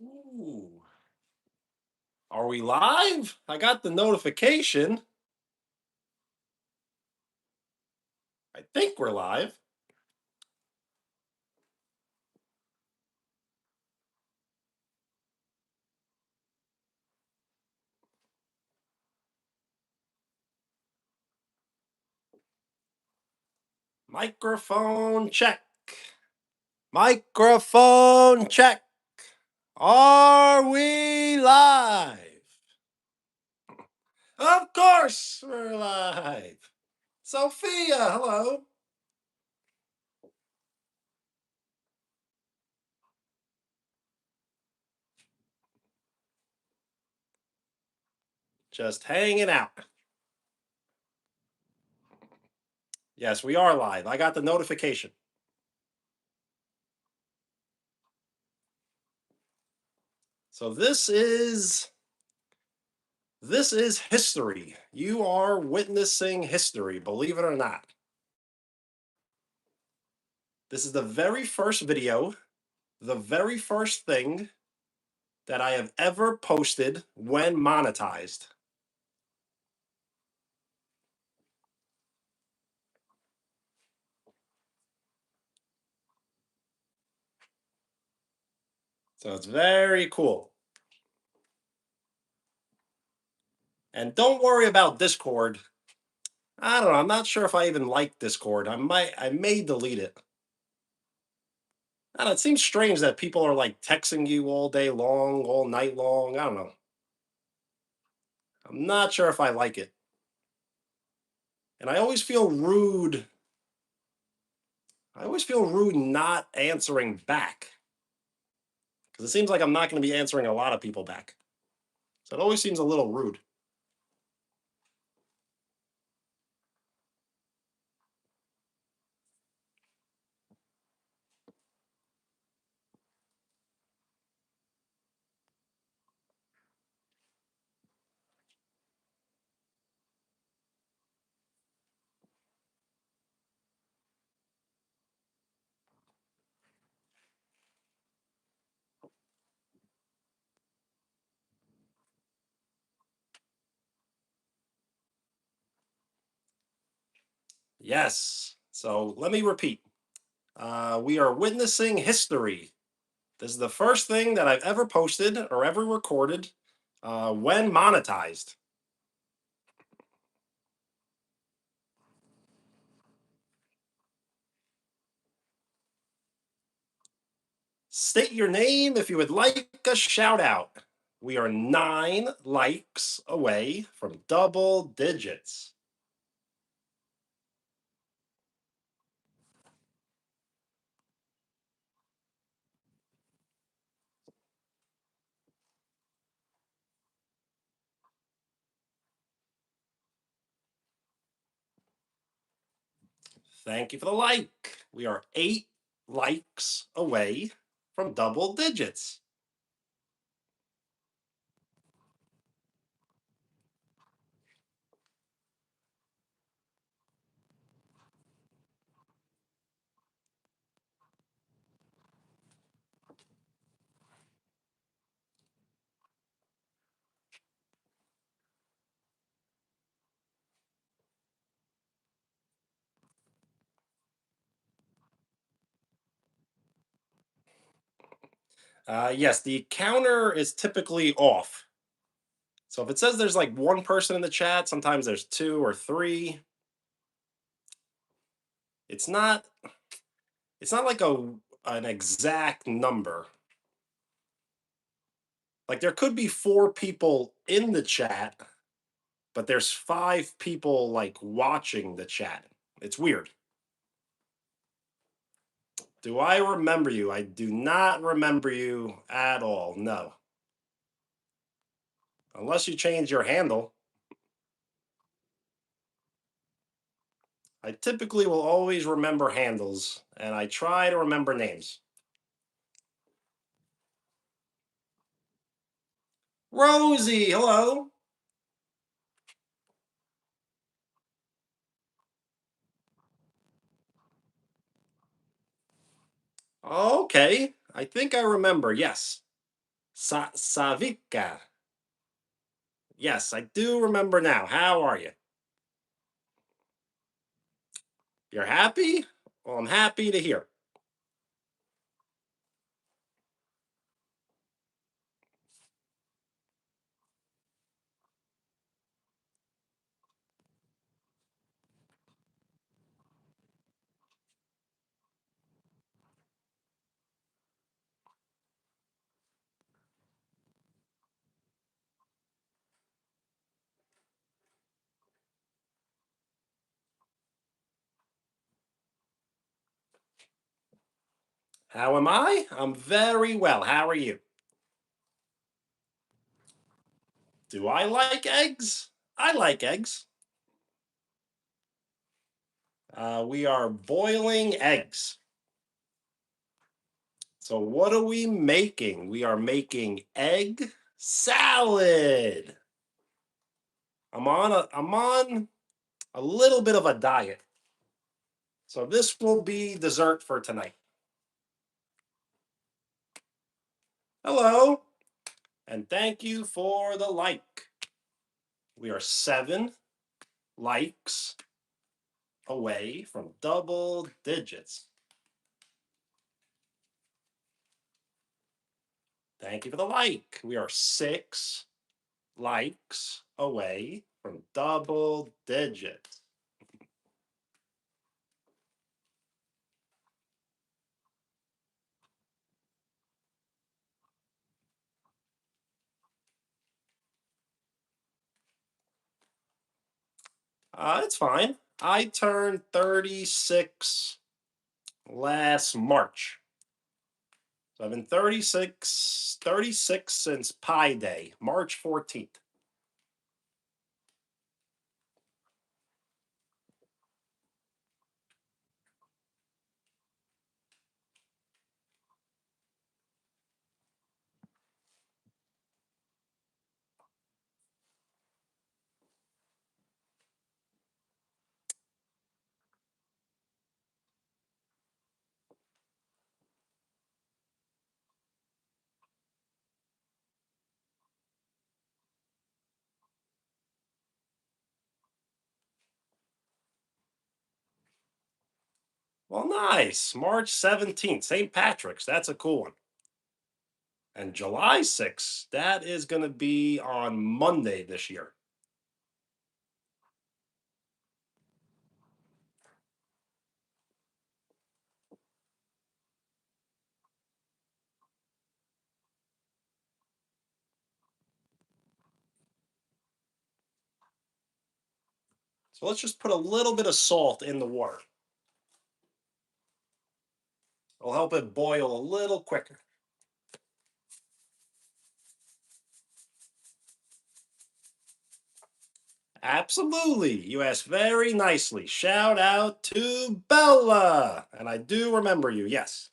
Ooh. Are we live? I got the notification. I think we're live. Microphone check. Microphone check. Are we live? Of course we're live. Sophia, hello. Just hanging out. Yes, we are live. I got the notification. So this is history. You are witnessing history, believe it or not. This is the very first video, the very first thing that I have ever posted when monetized. So it's very cool. And don't worry about Discord. I don't know. I'm not sure if I even like Discord. I may delete it. I don't know, it seems strange that people are like texting you all day long, all night long. I don't know. I'm not sure if I like it. And I always feel rude. I always feel rude not answering back. Because it seems like I'm not going to be answering a lot of people back. So it always seems a little rude. Yes. So let me repeat. We are witnessing history. This is the first thing that I've ever posted or ever recorded when monetized. State your name if you would like a shout out. We are 9 likes away from double digits. Thank you for the like. We are 8 likes away from double digits. Yes, the counter is typically off. So if it says there's like one person in the chat, sometimes there's two or three. It's not it's not like an exact number. Like there could be 4 people in the chat, but there's 5 people like watching the chat. It's weird. Do I remember you? I do not remember you at all. No. Unless you change your handle. I typically will always remember handles and I try to remember names. Rosie, hello. Okay. I think I remember. Yes. Savika. Yes, I do remember now. How are you? You're happy? Well, I'm happy to hear. How am I? I'm very well. How are you? Do I like eggs? I like eggs. We are boiling eggs. So what are we making? We are making egg salad. I'm on a little bit of a diet. So this will be dessert for tonight. Hello, and thank you for the like. We are 7 likes away from double digits. Thank you for the like. We are 6 likes away from double digits. It's fine. I turned 36 last March. So I've been 36 since Pi Day, March 14th. Well, nice. March 17th, St. Patrick's. That's a cool one. And July 6th, that is going to be on Monday this year. So let's just put a little bit of salt in the water. It'll help it boil a little quicker. Absolutely. You asked very nicely. Shout out to Bella. And I do remember you, yes.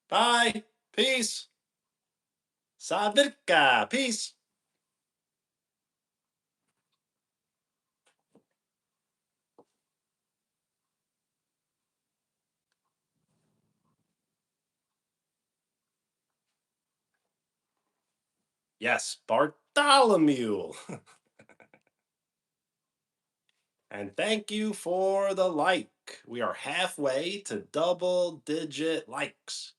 Bye. Peace. Sadirka. Peace. Yes, Bartholomew. And thank you for the like. We are halfway to double digit likes.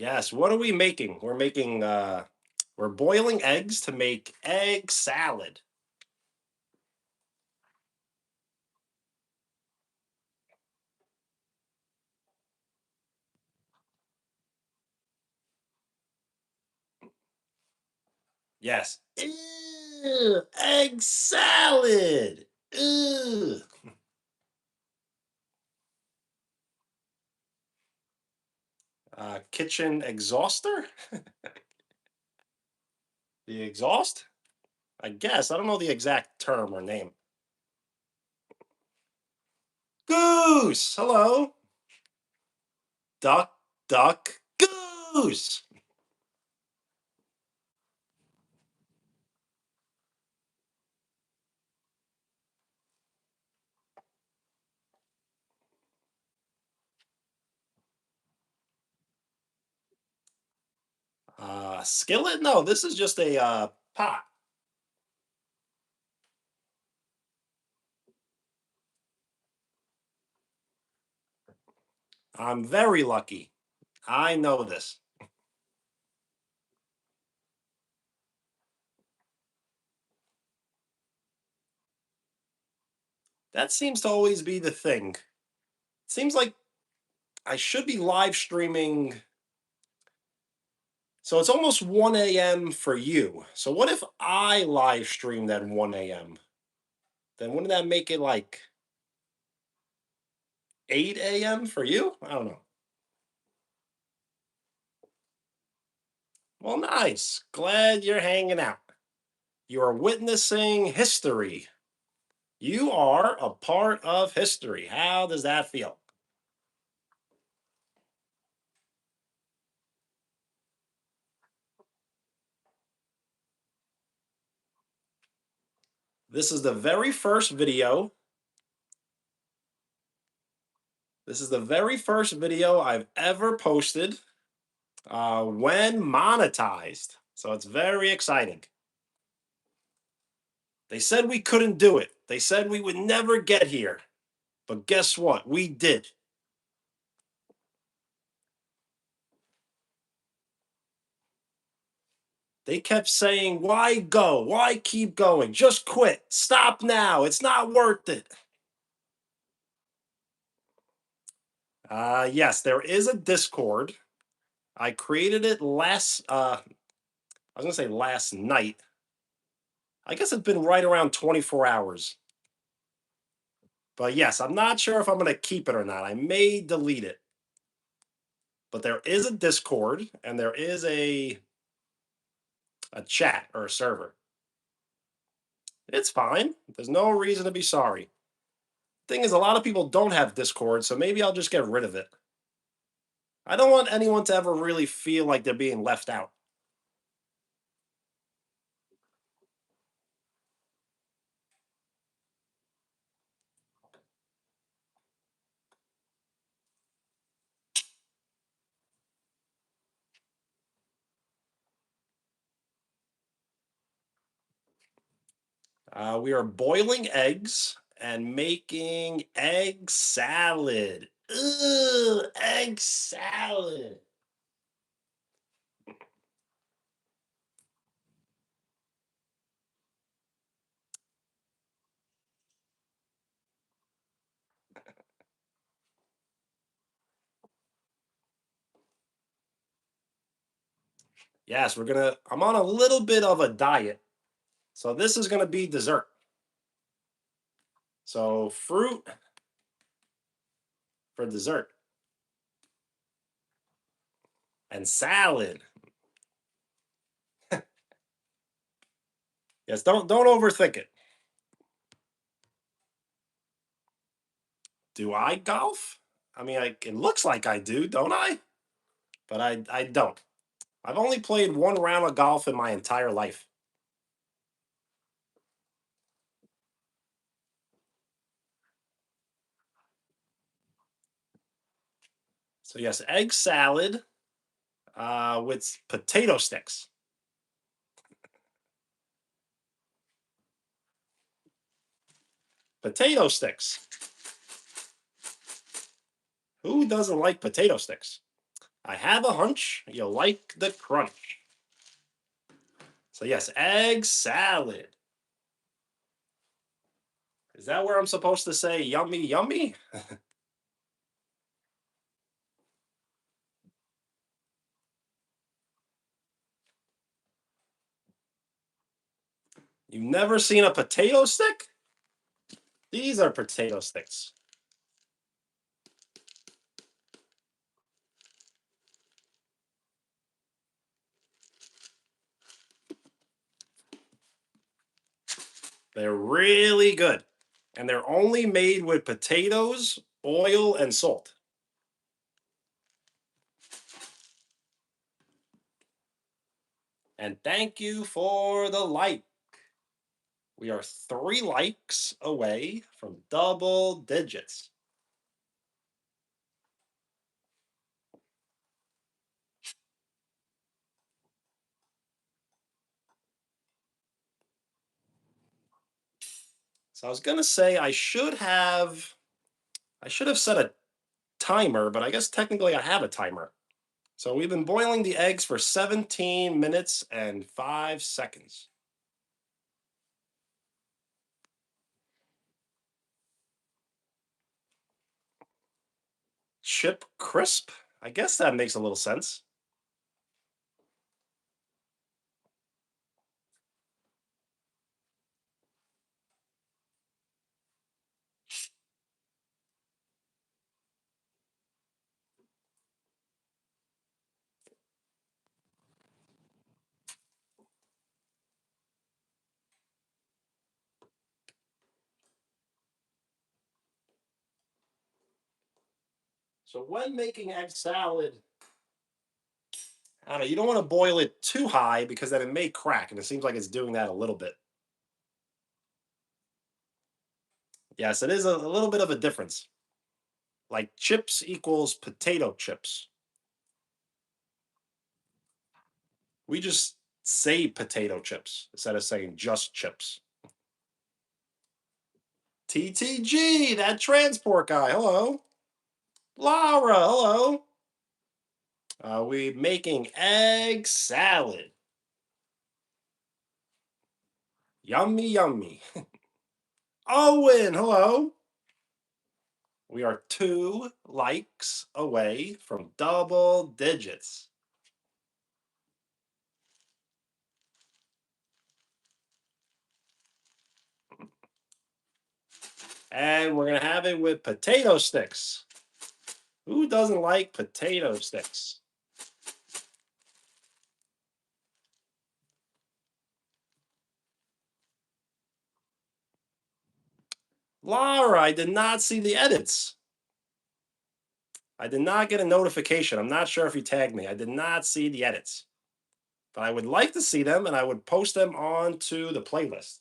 Yes, what are we making? We're boiling eggs to make egg salad. Yes. Ew, egg salad. Ew. Kitchen exhauster? The exhaust? I guess. I don't know the exact term or name. Goose. Hello. Duck, duck, goose. Skillet? No, this is just a pot. I'm very lucky. I know this. That seems to always be the thing. Seems like I should be live streaming. So it's almost 1 a.m. for you. So what if I live streamed at 1 a.m.? Then wouldn't that make it like 8 a.m. for you? I don't know. Well, nice. Glad you're hanging out. You are witnessing history. You are a part of history. How does that feel? This is the very first video. This is the very first video I've ever posted when monetized. So it's very exciting. They said we couldn't do it. They said we would never get here. But guess what? We did. They kept saying, why go? Why keep going? Just quit. Stop now. It's not worth it. Yes, there is a Discord. I created it I was going to say last night. I guess it's been right around 24 hours. But yes, I'm not sure if I'm going to keep it or not. I may delete it. But there is a Discord and there is a chat or a server. It's fine. There's no reason to be sorry. Thing is, a lot of people don't have Discord, so maybe I'll just get rid of it. I don't want anyone to ever really feel like they're being left out. We are boiling eggs and making egg salad. Ugh, egg salad. Yes, I'm on a little bit of a diet. So this is gonna be dessert. So fruit for dessert and salad. Yes, don't overthink it. Do I golf? I mean, it looks like I do, don't I? But I don't. I've only played one round of golf in my entire life. So yes, egg salad with potato sticks. Potato sticks. Who doesn't like potato sticks? I have a hunch you like the crunch. So yes, egg salad. Is that where I'm supposed to say yummy, yummy? You've never seen a potato stick? These are potato sticks. They're really good. And they're only made with potatoes, oil, and salt. And thank you for the like. We are 3 likes away from double digits. So I was gonna say I should have set a timer, but I guess technically I have a timer. So we've been boiling the eggs for 17 minutes and 5 seconds. Chip crisp? I guess that makes a little sense. So when making egg salad, I don't know, you don't want to boil it too high because then it may crack, and it seems like it's doing that a little bit. Yes, it is a little bit of a difference. Like chips equals potato chips. We just say potato chips instead of saying just chips. TTG, that transport guy. Hello. Laura, hello. We making egg salad. Yummy, yummy. Owen, hello. We are 2 likes away from double digits. And we're going to have it with potato sticks. Who doesn't like potato sticks? Laura, I did not see the edits. I did not get a notification. I'm not sure if you tagged me. I did not see the edits. But I would like to see them and I would post them onto the playlist.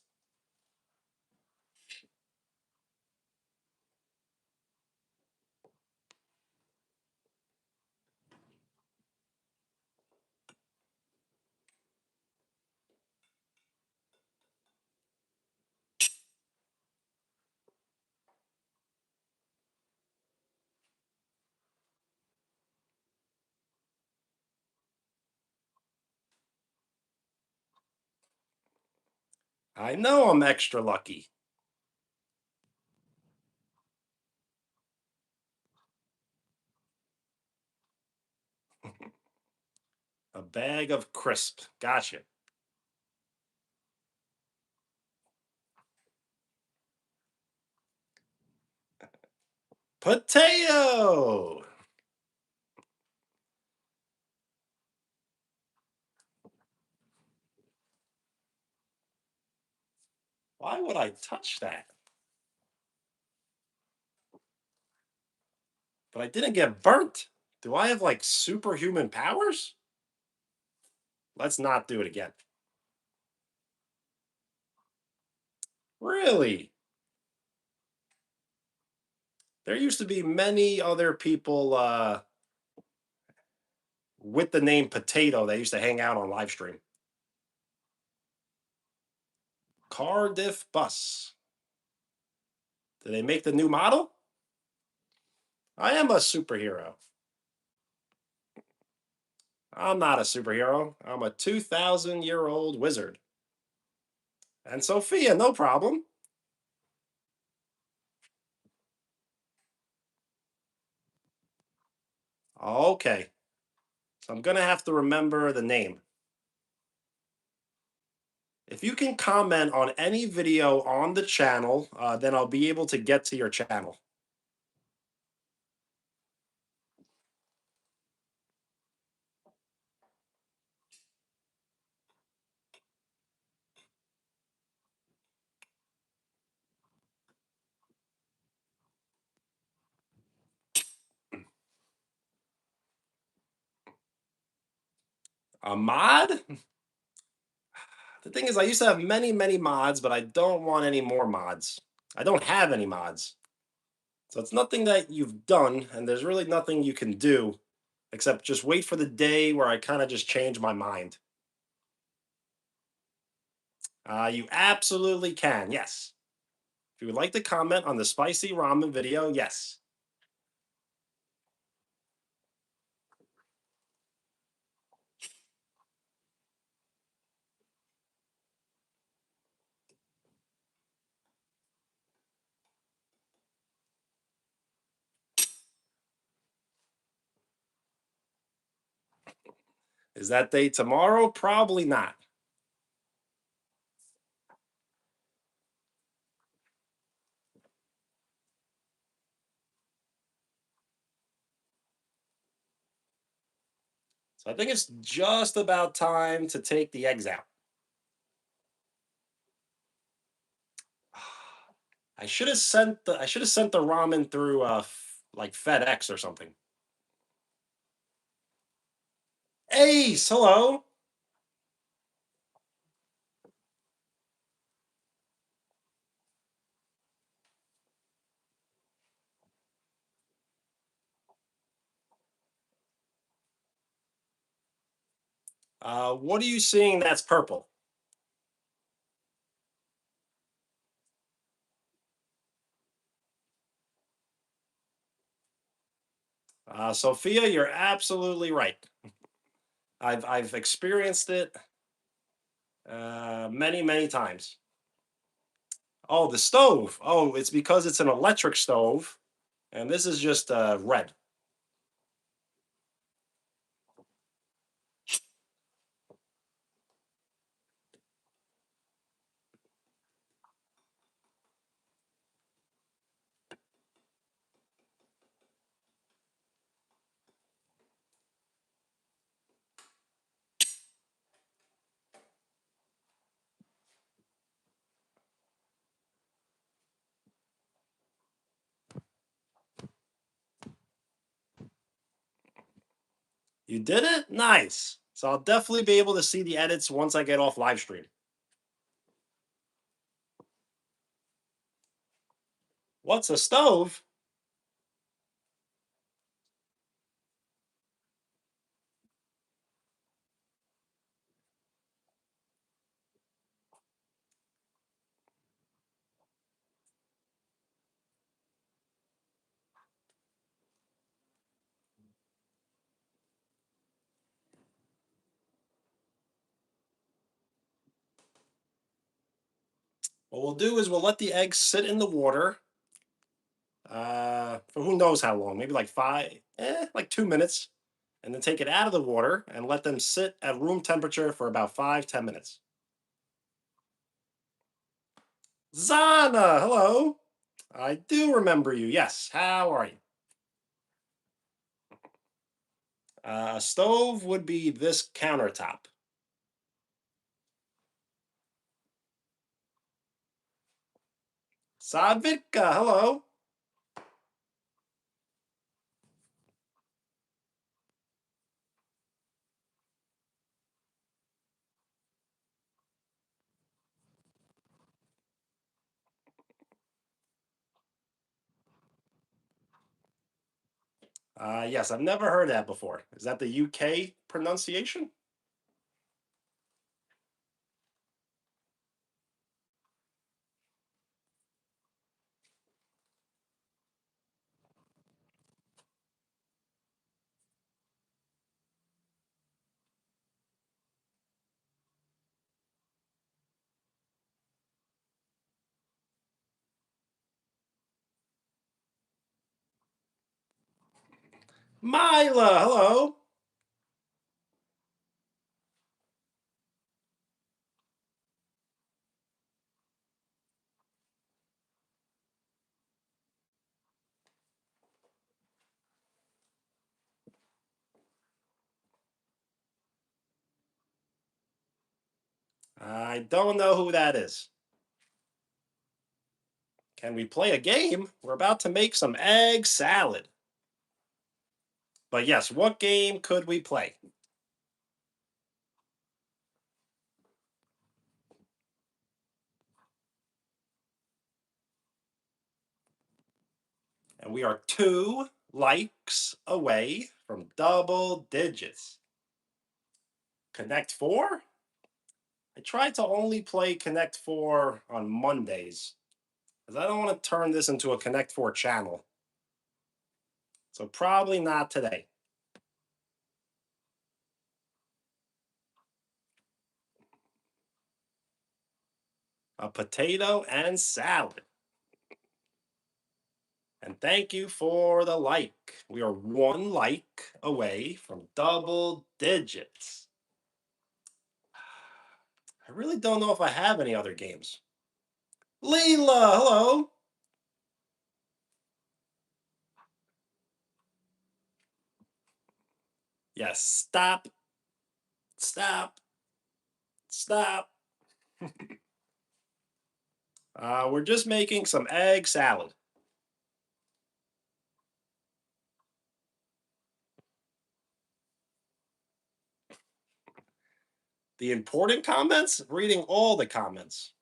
I know I'm extra lucky. A bag of crisp. Gotcha. Potato. Why would I touch that? But I didn't get burnt. Do I have like superhuman powers? Let's not do it again. Really? There used to be many other people with the name Potato that used to hang out on live stream. Cardiff Bus. Did they make the new model? I am a superhero. I'm not a superhero. I'm a 2,000-year-old wizard. And Sophia, no problem. Okay. So I'm going to have to remember the name. If you can comment on any video on the channel, then I'll be able to get to your channel. A mod? The thing is, I used to have many, many mods, but I don't want any more mods. I don't have any mods. So it's nothing that you've done, and there's really nothing you can do except just wait for the day where I kind of just change my mind. You absolutely can, yes. If you would like to comment on the spicy ramen video, yes. Is that day tomorrow? Probably not. So I think it's just about time to take the eggs out. I should have sent the ramen through like FedEx or something. Ace, hello. What are you seeing that's purple? Sophia, you're absolutely right. I've experienced it many, many times. Oh, the stove. Oh, it's because it's an electric stove, and this is just red. You did it? Nice. So I'll definitely be able to see the edits once I get off live stream. What's a stove? What we'll do is we'll let the eggs sit in the water for who knows how long, maybe like like 2 minutes, and then take it out of the water and let them sit at room temperature for about 5, 10 minutes. Zana, hello. I do remember you. Yes. How are you? A stove would be this countertop. Savitka, hello. Yes, I've never heard that before. Is that the UK pronunciation? Mila, hello. I don't know who that is. Can we play a game? We're about to make some egg salad. But yes, what game could we play? And we are 2 likes away from double digits. Connect 4? I tried to only play Connect 4 on Mondays because I don't want to turn this into a Connect 4 channel. So probably not today. A potato and salad. And thank you for the like. We are 1 like away from double digits. I really don't know if I have any other games. Leela, hello. Yes, stop, stop, stop. We're just making some egg salad. The important comments? Reading all the comments.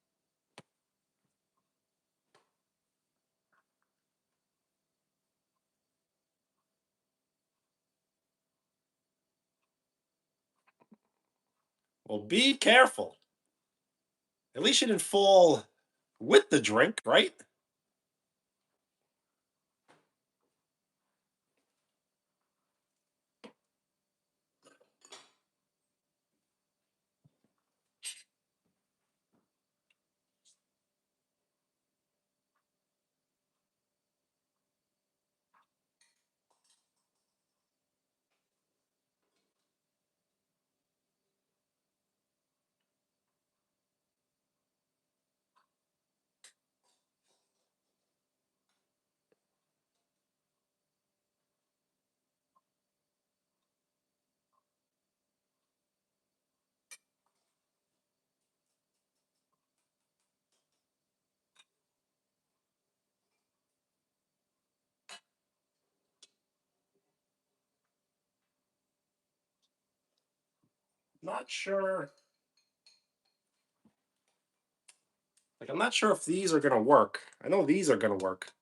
Well, be careful. At least you didn't fall with the drink, right? Not sure. Like, I'm not sure if these are going to work. I know these are going to work.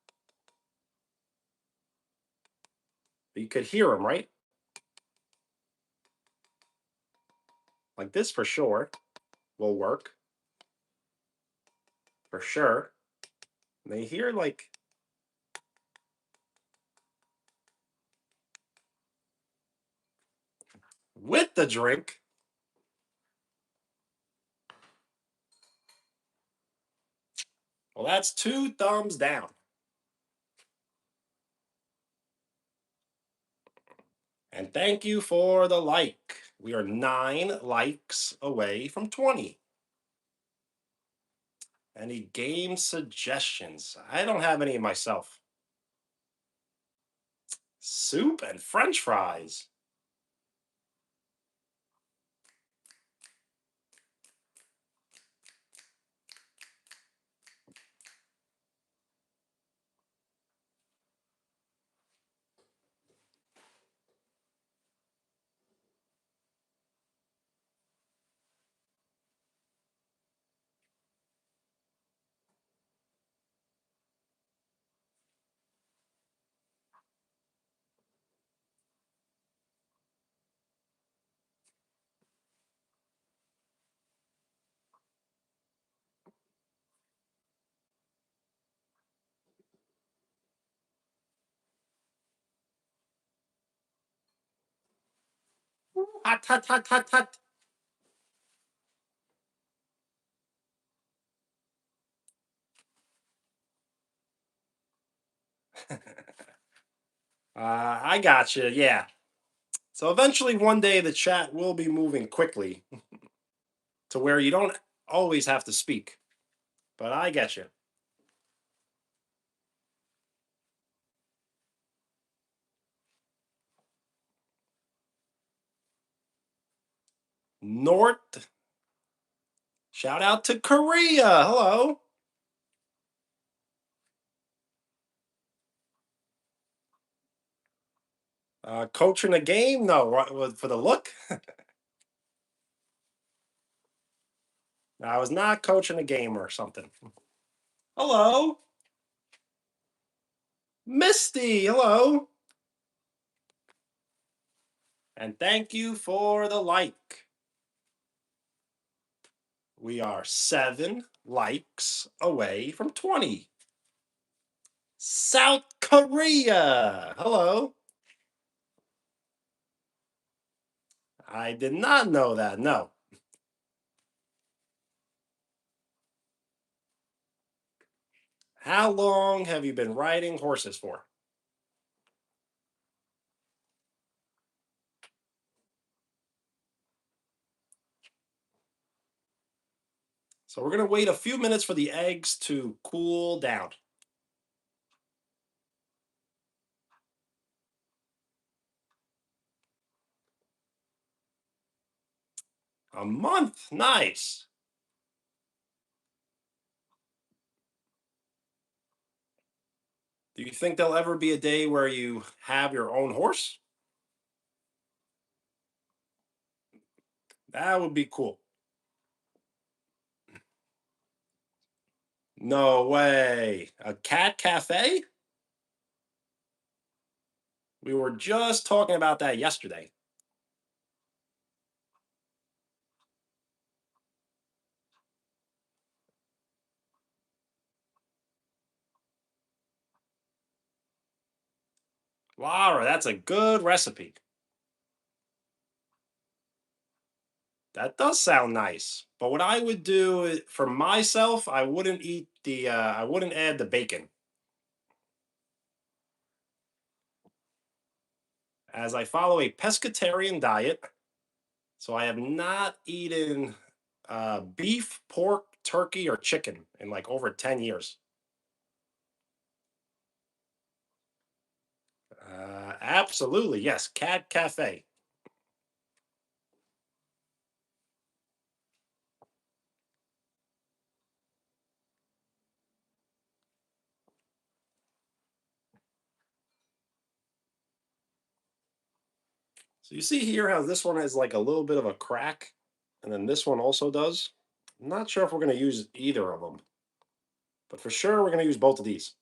But you could hear them, right? Like this for sure will work. For sure. And they hear like with the drink. Well, that's 2 thumbs down. And thank you for the like. We are 9 likes away from 20. Any game suggestions? I don't have any myself. Soup and French fries. Hot, hot, hot, hot, hot. I got you. Yeah. So eventually, one day, the chat will be moving quickly to where you don't always have to speak. But I get you. North. Shout out to Korea. Hello. Coaching a game? No, for the look. I was not coaching a game or something. Hello, Misty. Hello, and thank you for the like. We are 7 likes away from 20. South Korea. Hello. I did not know that. No. How long have you been riding horses for? So we're going to wait a few minutes for the eggs to cool down. A month. Nice. Do you think there'll ever be a day where you have your own horse? That would be cool. No way. A cat cafe? We were just talking about that yesterday. Laura, that's a good recipe. That does sound nice. But what I would do for myself, I wouldn't eat I wouldn't add the bacon. As I follow a pescatarian diet, so I have not eaten beef, pork, turkey, or chicken in like over 10 years. Absolutely, yes. Cat Cafe. So you see here how this one has like a little bit of a crack, and then this one also does. I'm not sure if we're going to use either of them, but for sure we're going to use both of these.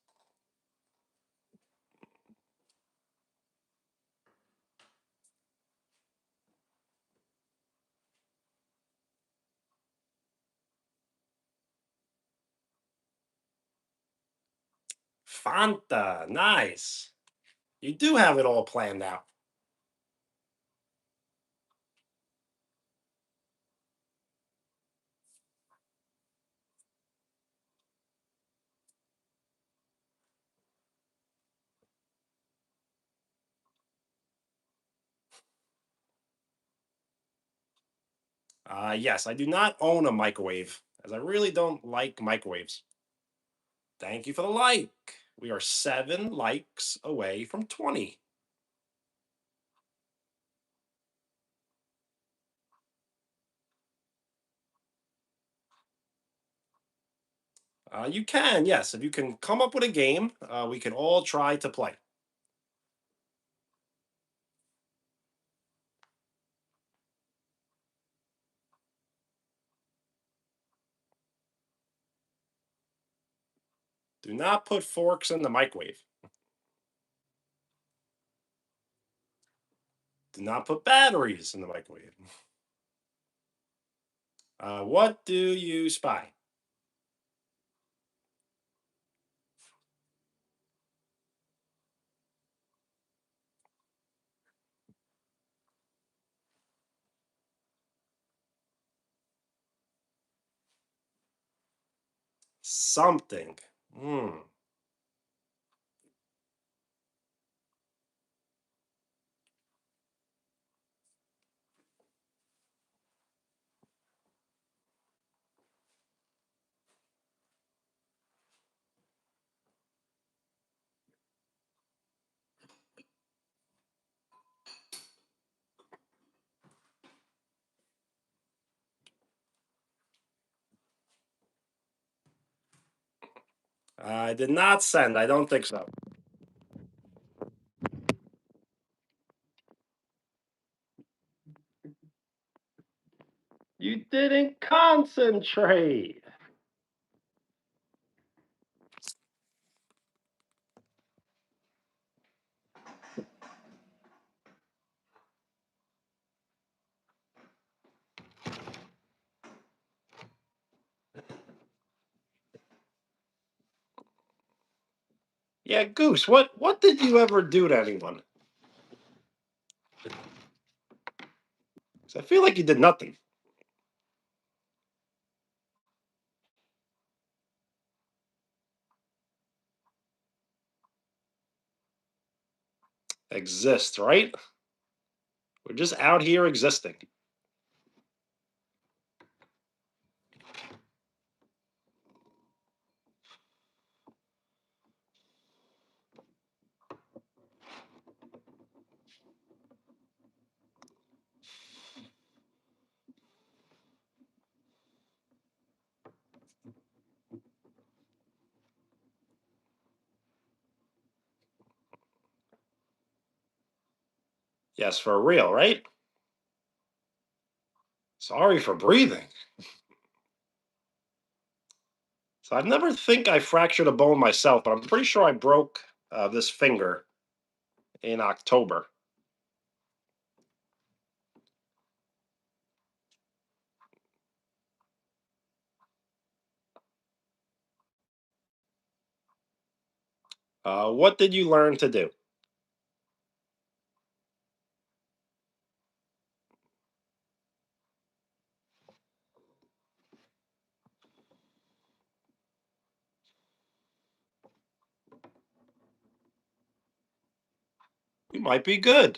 Fanta, nice. You do have it all planned out. Yes, I do not own a microwave, as I really don't like microwaves. Thank you for the like. We are 7 likes away from 20. You can, yes. If you can come up with a game, we can all try to play. Do not put forks in the microwave. Do not put batteries in the microwave. What do you spy? Something. Hmm. I did not send. I don't think so. You didn't concentrate. Yeah, Goose, what did you ever do to anyone? 'Cause I feel like you did nothing. Exist, right? We're just out here existing. Yes, for real, right? Sorry for breathing. So I've never think I fractured a bone myself, but I'm pretty sure I broke this finger in October. What did you learn to do? You might be good.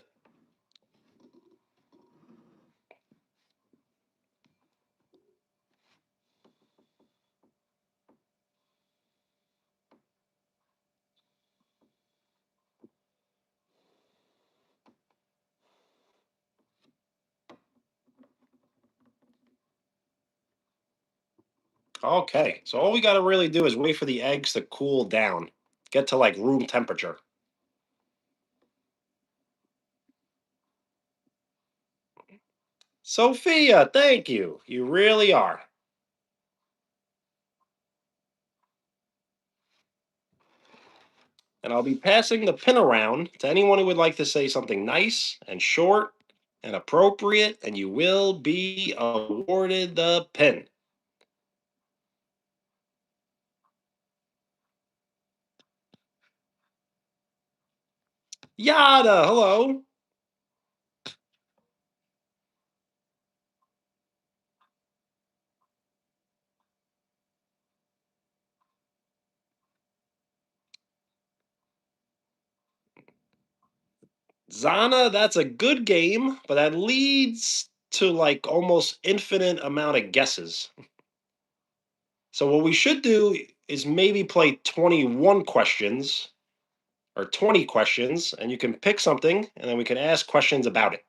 Okay, so all we got to really do is wait for the eggs to cool down, get to like room temperature. Sophia, thank you. You really are. And I'll be passing the pin around to anyone who would like to say something nice and short and appropriate, and you will be awarded the pin. Yada, hello. Zana, that's a good game, but that leads to like almost infinite amount of guesses. So what we should do is maybe play 21 questions or 20 questions, and you can pick something, and then we can ask questions about it.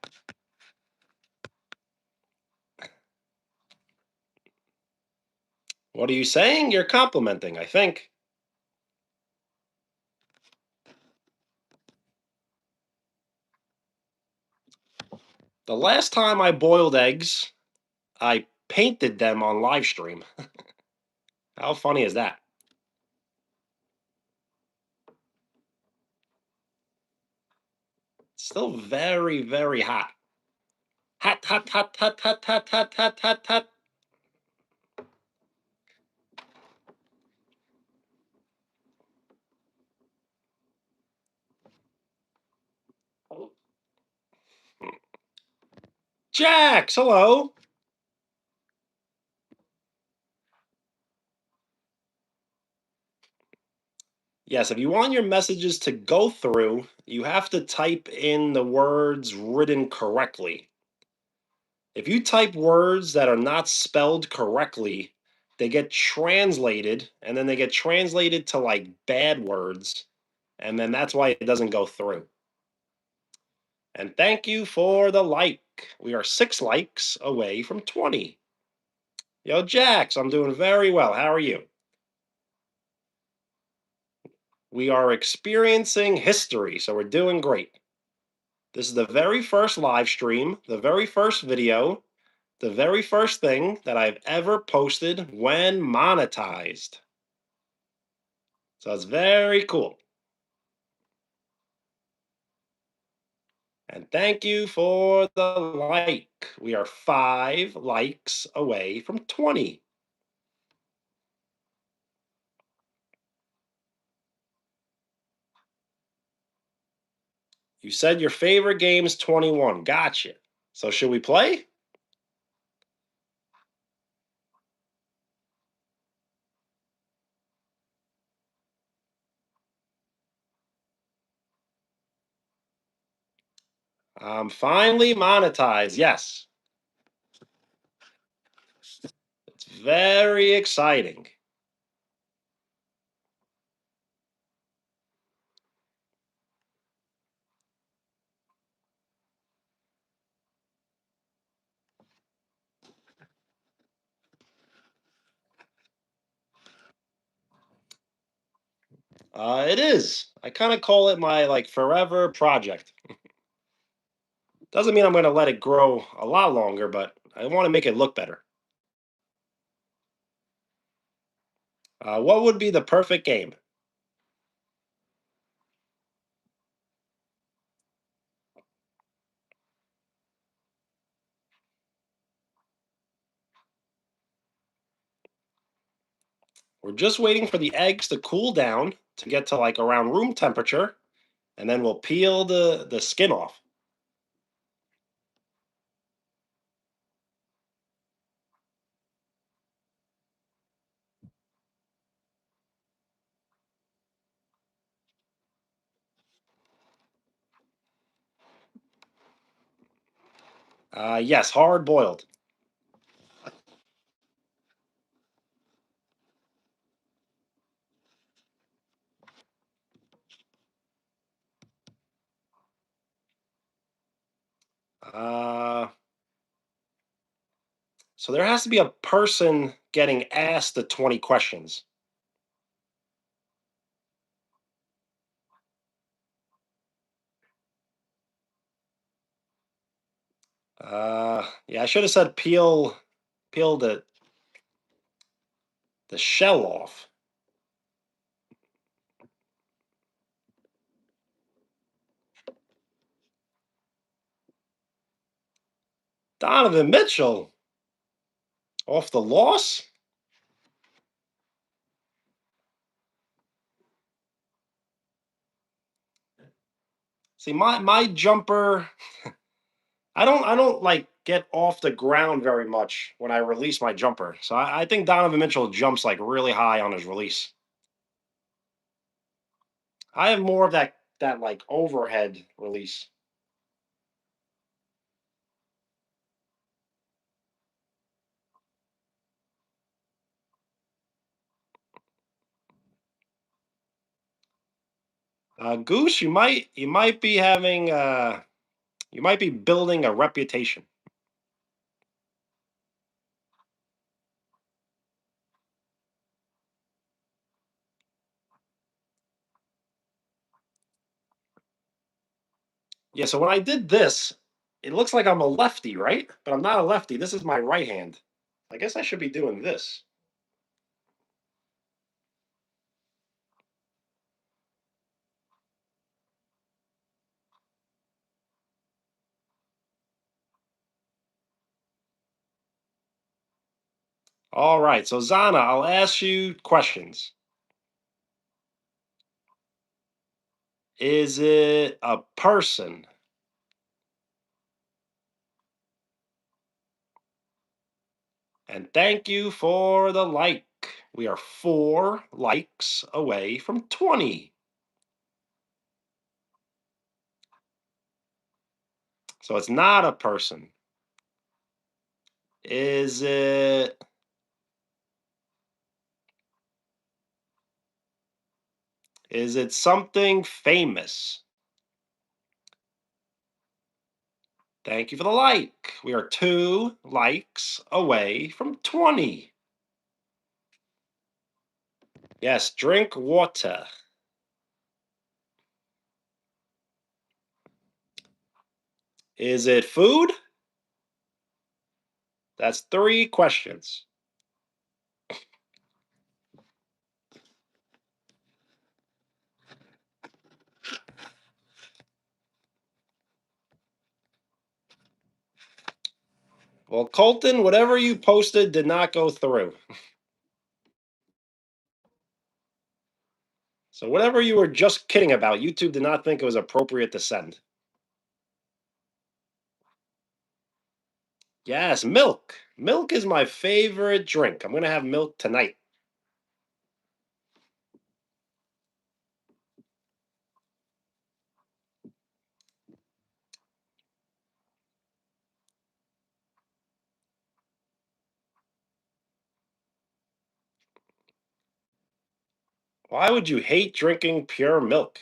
What are you saying? You're complimenting, I think. The last time I boiled eggs, I painted them on live stream. How funny is that? Still very, very hot. Hot, hot, hot, hot, hot, hot, hot, hot, hot, hot. Jax, hello. Yes, if you want your messages to go through, you have to type in the words written correctly. If you type words that are not spelled correctly, they get translated and then they get translated to like bad words. And then that's why it doesn't go through. And thank you for the like. We are 6 likes away from 20. Yo, Jax, I'm doing very well. How are you? We are experiencing history, so we're doing great. This is the very first live stream, the very first video, the very first thing that I've ever posted when monetized. So it's very cool. And thank you for the like. We are 5 likes away from 20. You said your favorite game is 21. Gotcha. So should we play? I'm finally monetized. Yes. It's very exciting. It is. I kind of call it my like forever project. Doesn't mean I'm going to let it grow a lot longer, but I want to make it look better. What would be the perfect game? We're just waiting for the eggs to cool down to get to like around room temperature, and then we'll peel the skin off. Yes, hard boiled. Uh, so there has to be a person getting asked the 20 questions. Yeah, I should have said peel the shell off. Donovan Mitchell off the loss. See, my jumper, I don't like get off the ground very much when I release my jumper. So I think Donovan Mitchell jumps like really high on his release. I have more of that like overhead release. Goose, you might be having you might be building a reputation. Yeah, so when I did this, it looks like I'm a lefty, right? But I'm not a lefty. This is my right hand. I guess I should be doing this. All right, so Zana, I'll ask you questions. Is it a person? And thank you for the like. We are 4 likes away from 20. So it's not a person. Is it something famous? Thank you for the like. We are 2 likes away from 20. Yes, drink water. Is it food? That's three questions. Well, Colton, whatever you posted did not go through. So whatever you were just kidding about, YouTube did not think it was appropriate to send. Yes, milk. Milk is my favorite drink. I'm going to have milk tonight. Why would you hate drinking pure milk?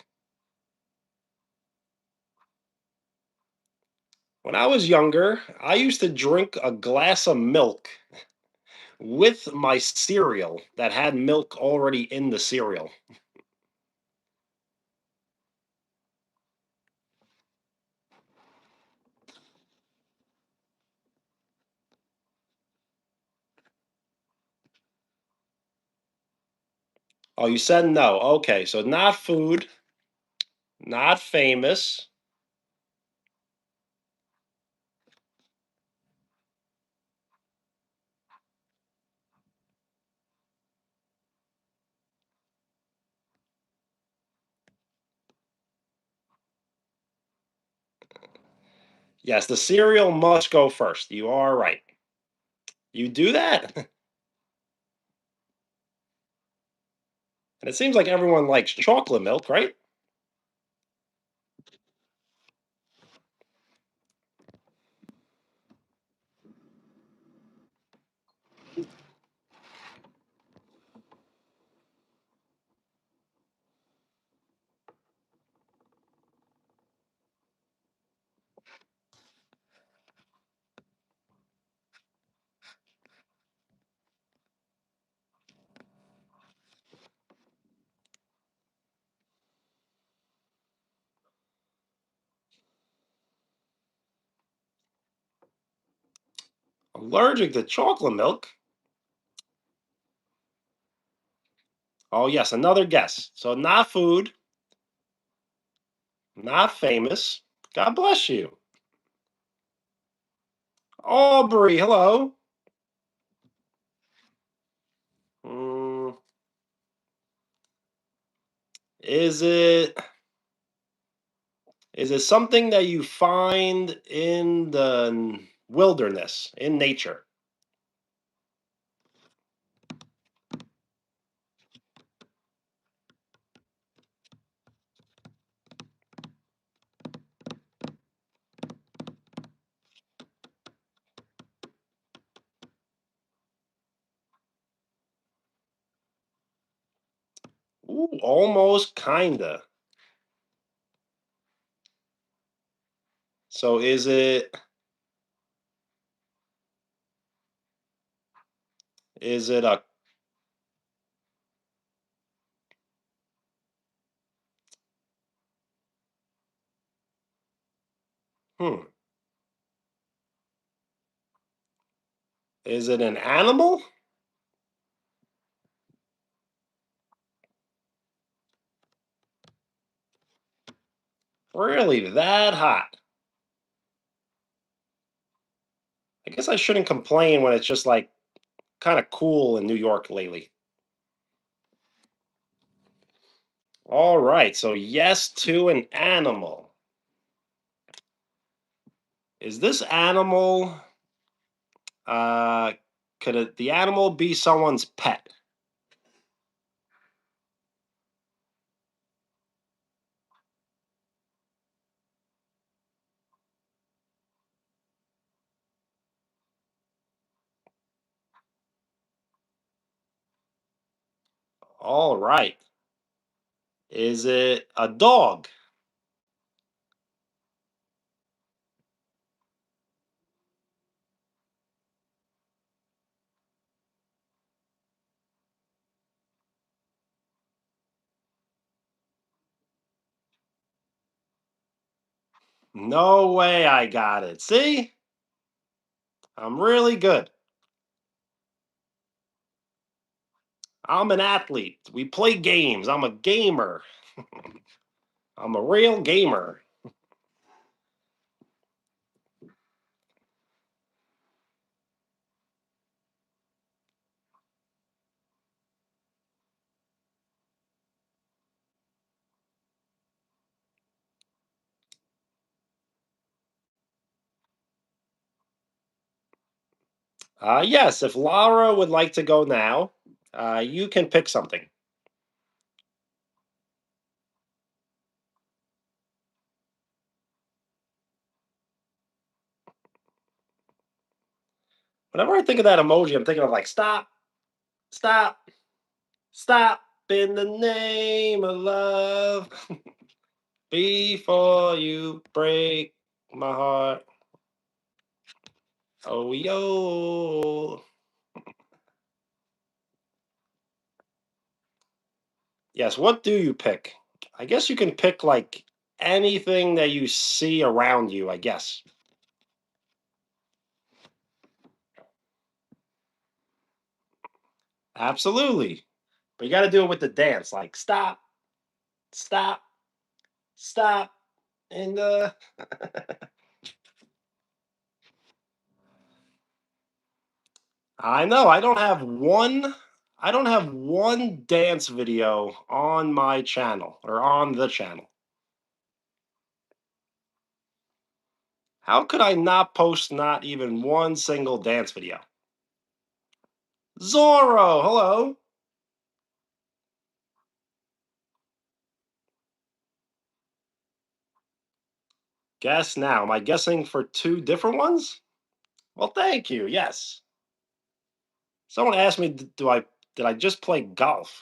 When I was younger, I used to drink a glass of milk with my cereal that had milk already in the cereal. Oh, you said no. Okay, so not food, not famous. Yes, the cereal must go first. You are right. You do that? And it seems like everyone likes chocolate milk, right? Allergic to chocolate milk? Oh, yes, another guess. So not food, not famous. God bless you. Aubrey, hello. Mm, is it is it something that you find in the wilderness, in nature? Ooh, almost kinda. So is it a hmm? Is it an animal? Really that hot? I guess I shouldn't complain when it's just like kind of cool in New York lately. All right, so yes to an animal. Is this animal uh the animal be someone's pet? All right. Is it a dog? No way I got it. See? I'm really good. I'm an athlete. We play games. I'm a gamer. I'm a real gamer. Yes, if Laura would like to go now, you can pick something. Whenever I think of that emoji, I'm thinking of like stop, stop, stop in the name of love before you break my heart. Oh, yo. Yes, what do you pick? I guess you can pick like anything that you see around you, I guess. Absolutely. But you got to do it with the dance like stop, stop, stop. And I know I don't have one dance video on my channel or on the channel. How could I not post not even one single dance video? Zorro, hello. Guess now. Am I guessing for two different ones? Well, thank you. Yes. Someone asked me, do I did I just play golf?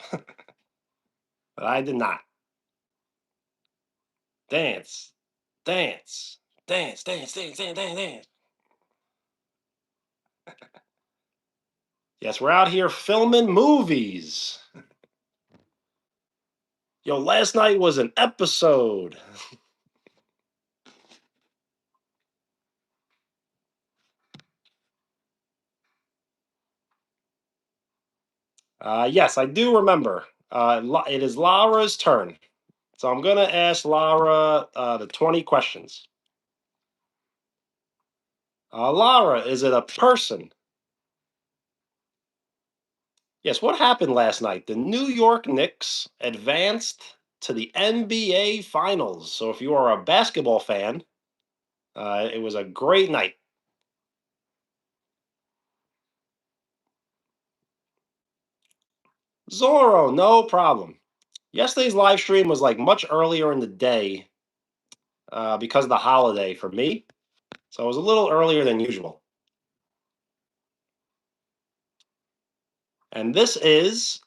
But I did not. Dance, dance, dance, dance, dance, dance, dance, dance. Yes, we're out here filming movies. Yo, last night was an episode. Yes, I do remember. It is Laura's turn. So I'm going to ask Laura the 20 questions. Laura, is it a person? Yes, what happened last night? The New York Knicks advanced to the NBA Finals. So if you are a basketball fan, it was a great night. Zorro, no problem. Yesterday's live stream was like much earlier in the day because of the holiday for me. So it was a little earlier than usual. And this is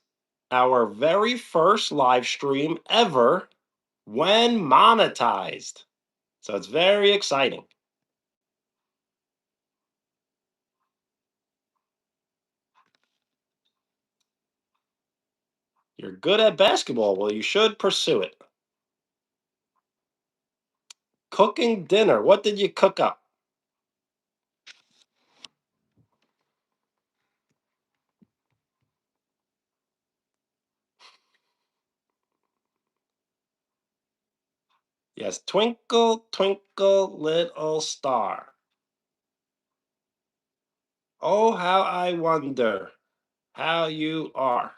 our very first live stream ever when monetized. So it's very exciting. You're good at basketball. Well, you should pursue it. Cooking dinner. What did you cook up? Yes, twinkle, twinkle, little star. Oh, how I wonder how you are.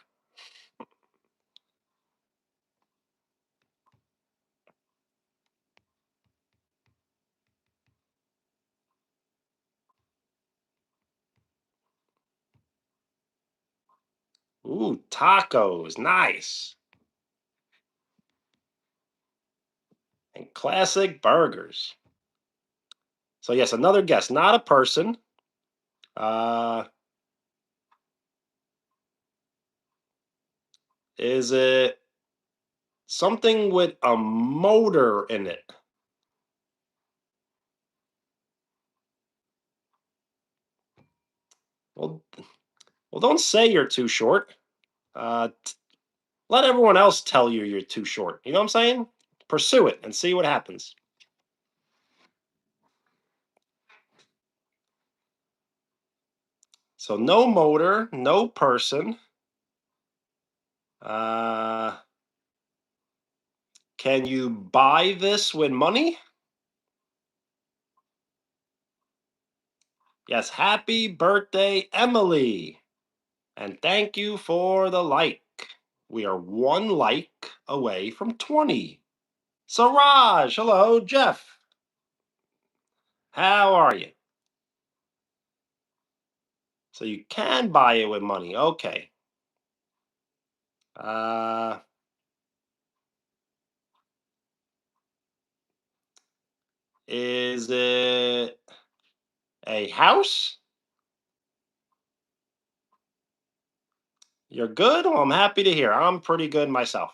Ooh, tacos. Nice. And classic burgers. So, yes, another guess. Not a person. Uh, is it something with a motor in it? Well, well, don't say you're too short. Let everyone else tell you you're too short. You know what I'm saying? Pursue it and see what happens. So no motor, no person. Uh, can you buy this with money? Yes. Happy birthday, Emily. And thank you for the like. We are one like away from 20. Siraj, hello, Jeff. How are you? So you can buy it with money. Okay. Uh, is it a house? You're good? Well, I'm happy to hear. I'm pretty good myself.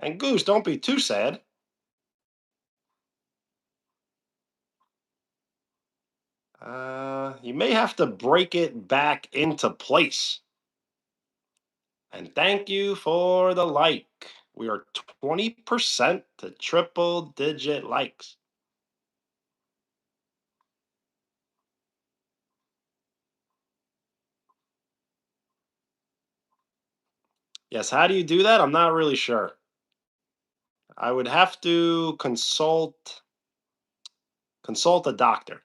And Goose, don't be too sad. You may have to break it back into place. And thank you for the like. We are 20% to triple digit likes. Yes, how do you do that? I'm not really sure. I would have to consult a doctor.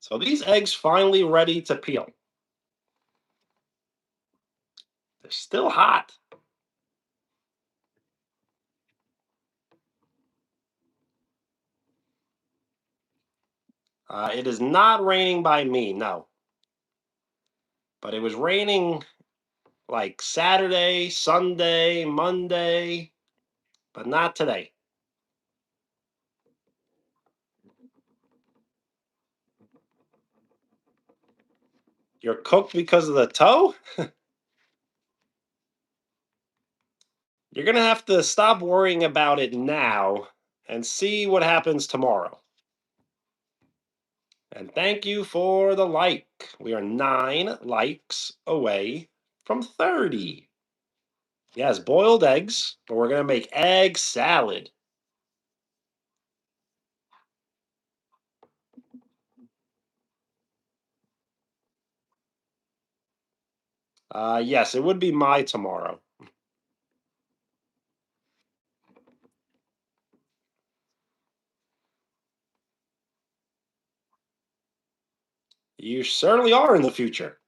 So these eggs finally ready to peel. They're still hot. It is not raining by me, no. But it was raining like Saturday, Sunday, Monday, but not today. You're cooked because of the toe? You're going to have to stop worrying about it now and see what happens tomorrow. And thank you for the like. We are 9 likes away from 30. Yes, boiled eggs, but we're going to make egg salad. Yes, it would be my tomorrow. You certainly are in the future.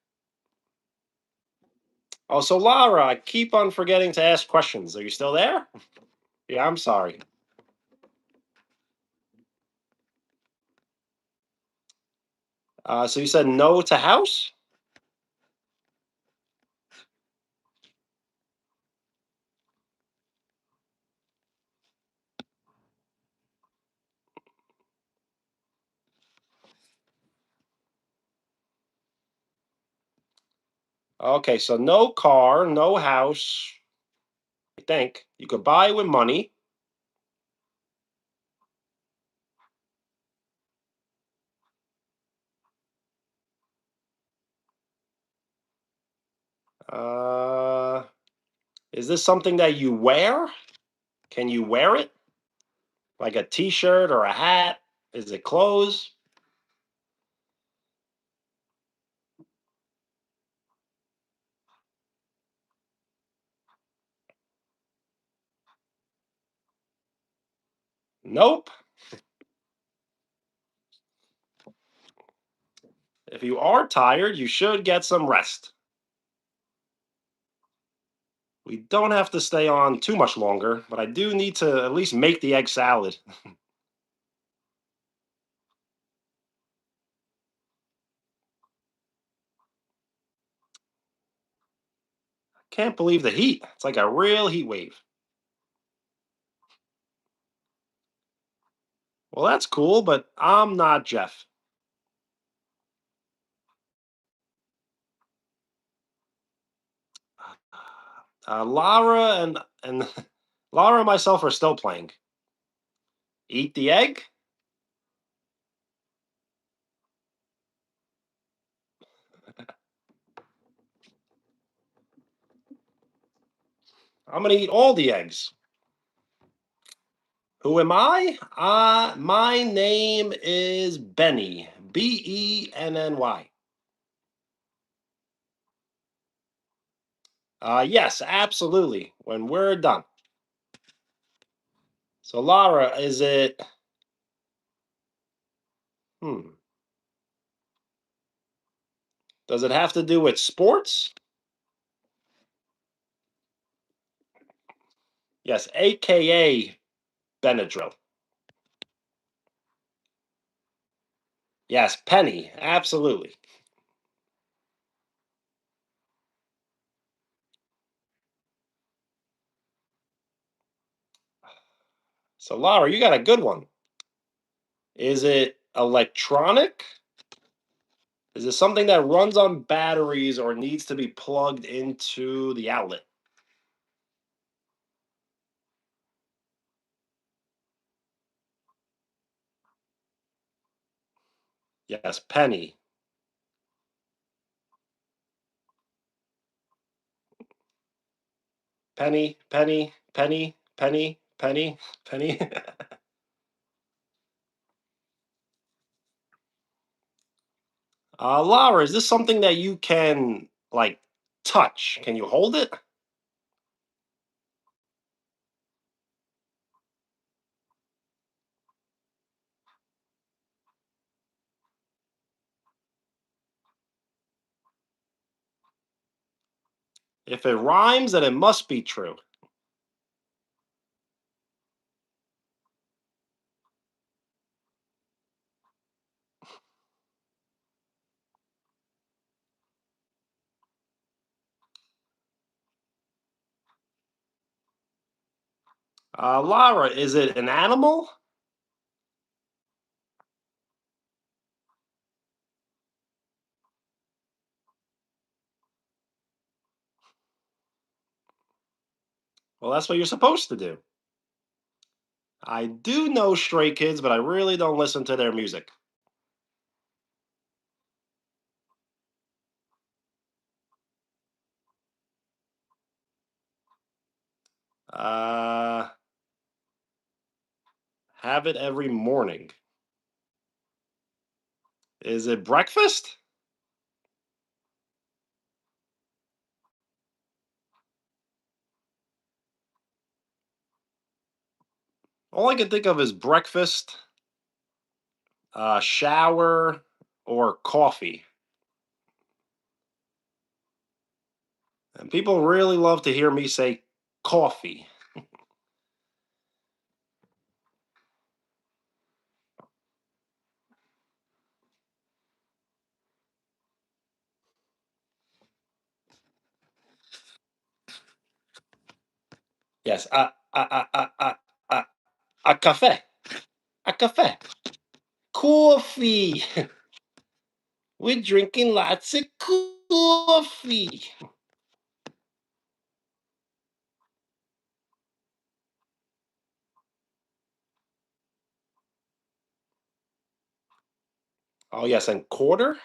Also, Lara, I keep on forgetting to ask questions. Are you still there? Yeah, I'm sorry. So you said no to house? Okay, so no car, no house. I think you could buy with money. Uh, is this something that you wear? Can you wear it? Like a t-shirt or a hat? Is it clothes? Nope. If you are tired, you should get some rest. We don't have to stay on too much longer, but I do need to at least make the egg salad. Can't believe the heat. It's like a real heat wave. Well, that's cool, but I'm not Jeff. Lara and Lara and myself are still playing. Eat the egg? I'm gonna eat all the eggs. Who am I? My name is Benny. Benny. Yes, absolutely. When we're done. So, Lara, is it? Hmm. Does it have to do with sports? Yes, AKA Benadryl. Yes, Penny. Absolutely. So, Lara, you got a good one. Is it electronic? Is it something that runs on batteries or needs to be plugged into the outlet? Yes, Penny. Penny, penny, penny, penny, penny, penny. Lara, is this something that you can like touch? Can you hold it? If it rhymes, then it must be true. Lara, is it an animal? Well, that's what you're supposed to do. I do know Stray Kids, but I really don't listen to their music. Uh, have it every morning. Is it breakfast? All I can think of is breakfast, shower, or coffee. And people really love to hear me say coffee. Yes, a, a cafe. A cafe. Coffee. We're drinking lots of coffee. Oh, yes, and quarter?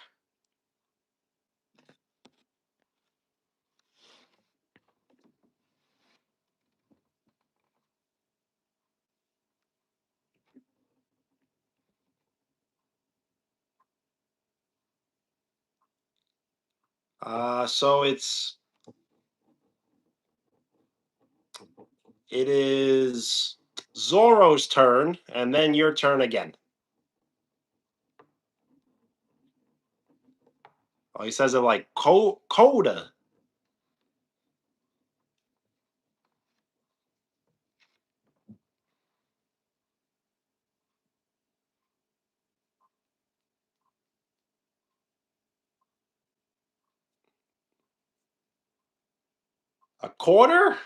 So it is Zorro's turn, and then your turn again. Oh, he says it like coda. A quarter?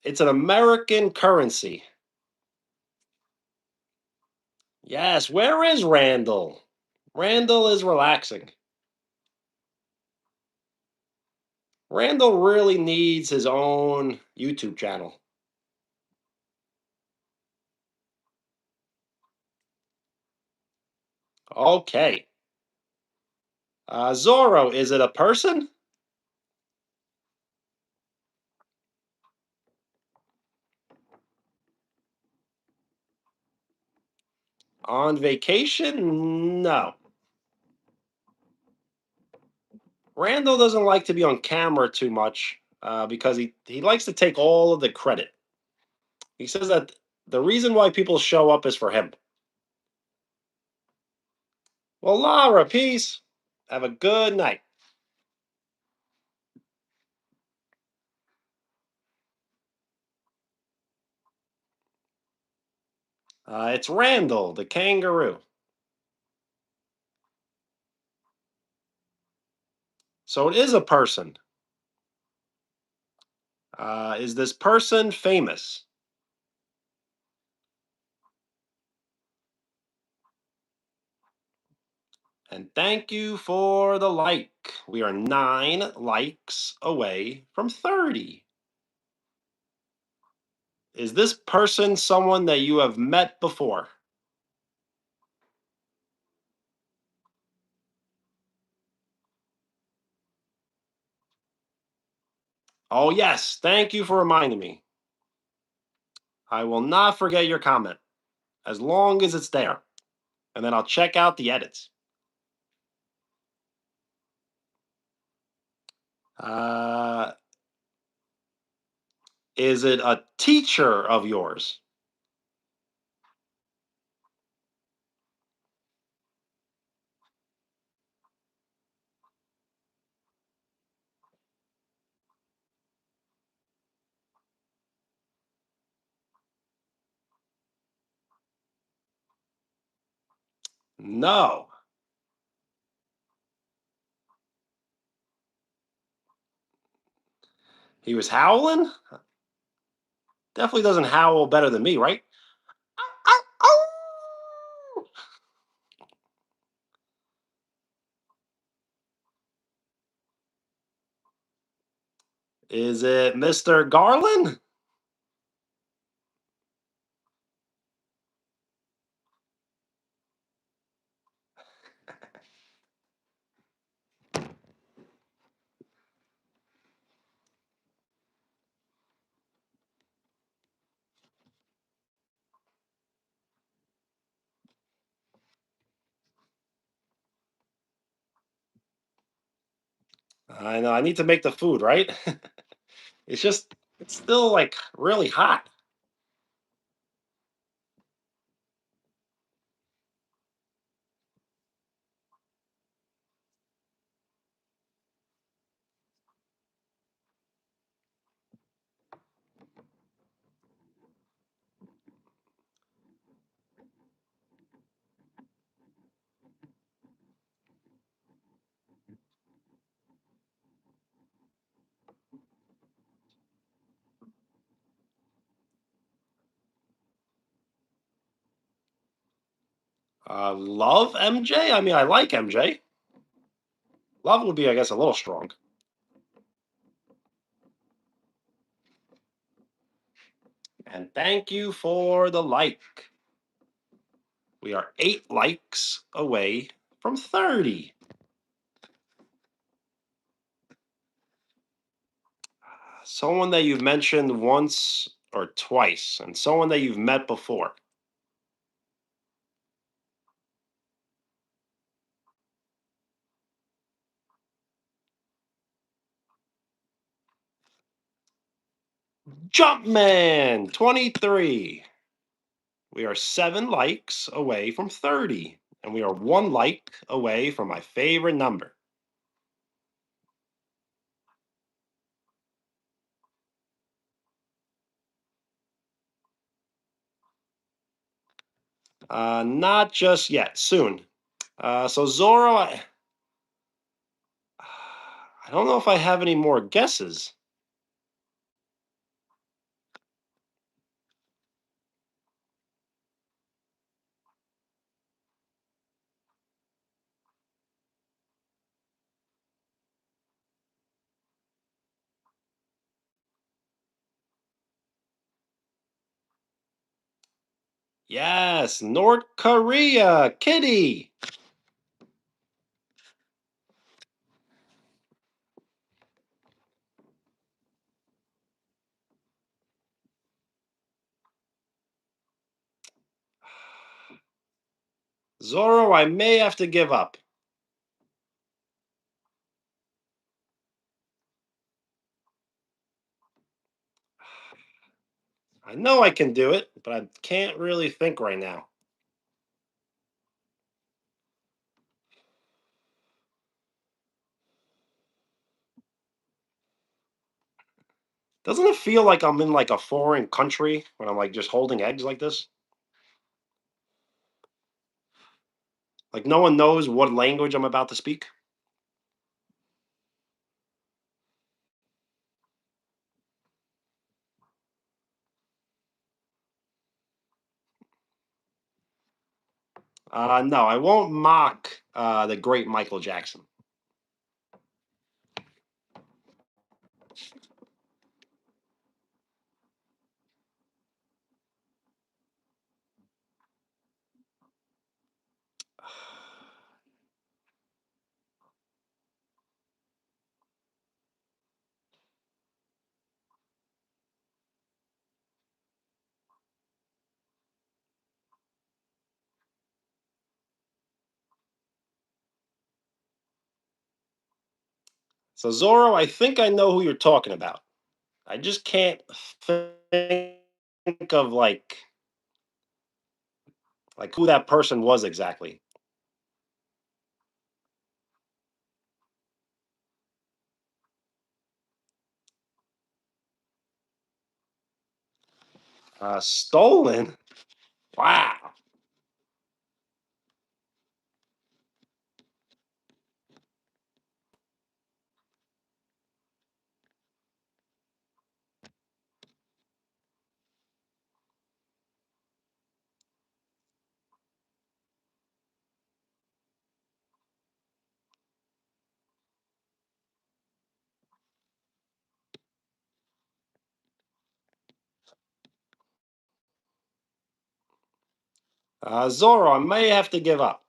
It's an American currency. Yes, where is Randall? Randall is relaxing. Randall really needs his own YouTube channel. Okay. Zorro, is it a person? On vacation? No. Randall doesn't like to be on camera too much because he likes to take all of the credit. He says that the reason why people show up is for him. Well, Laura, peace. Have a good night. It's Randall, the kangaroo. So it is a person. Is this person famous? And thank you for the like. We are 9 likes away from 30. Is this person someone that you have met before? Oh, yes. Thank you for reminding me. I will not forget your comment as long as it's there. And then I'll check out the edits. Uh, is it a teacher of yours? No. He was howling? Definitely doesn't howl better than me, right? Is it Mr. Garland? I know. I need to make the food, right? It's still like really hot. Love MJ? I mean, I like MJ. Love would be, I guess, a little strong. And thank you for the like. We are 8 likes away from 30. Someone that you've mentioned once or twice, and someone that you've met before. Jumpman 23. We are 7 likes away from 30. And we are 1 like away from my favorite number. Not just yet. Soon. So Zorro, I don't know if I have any more guesses. Yes, North Korea, Kitty. Zorro, I may have to give up. I know I can do it, but I can't really think right now. Doesn't it feel like I'm in like a foreign country when I'm like just holding eggs like this? Like no one knows what language I'm about to speak? No, I won't mock the great Michael Jackson. So Zorro, I think I know who you're talking about. I just can't think of like who that person was exactly. Stolen? Wow. Zorro, I may have to give up.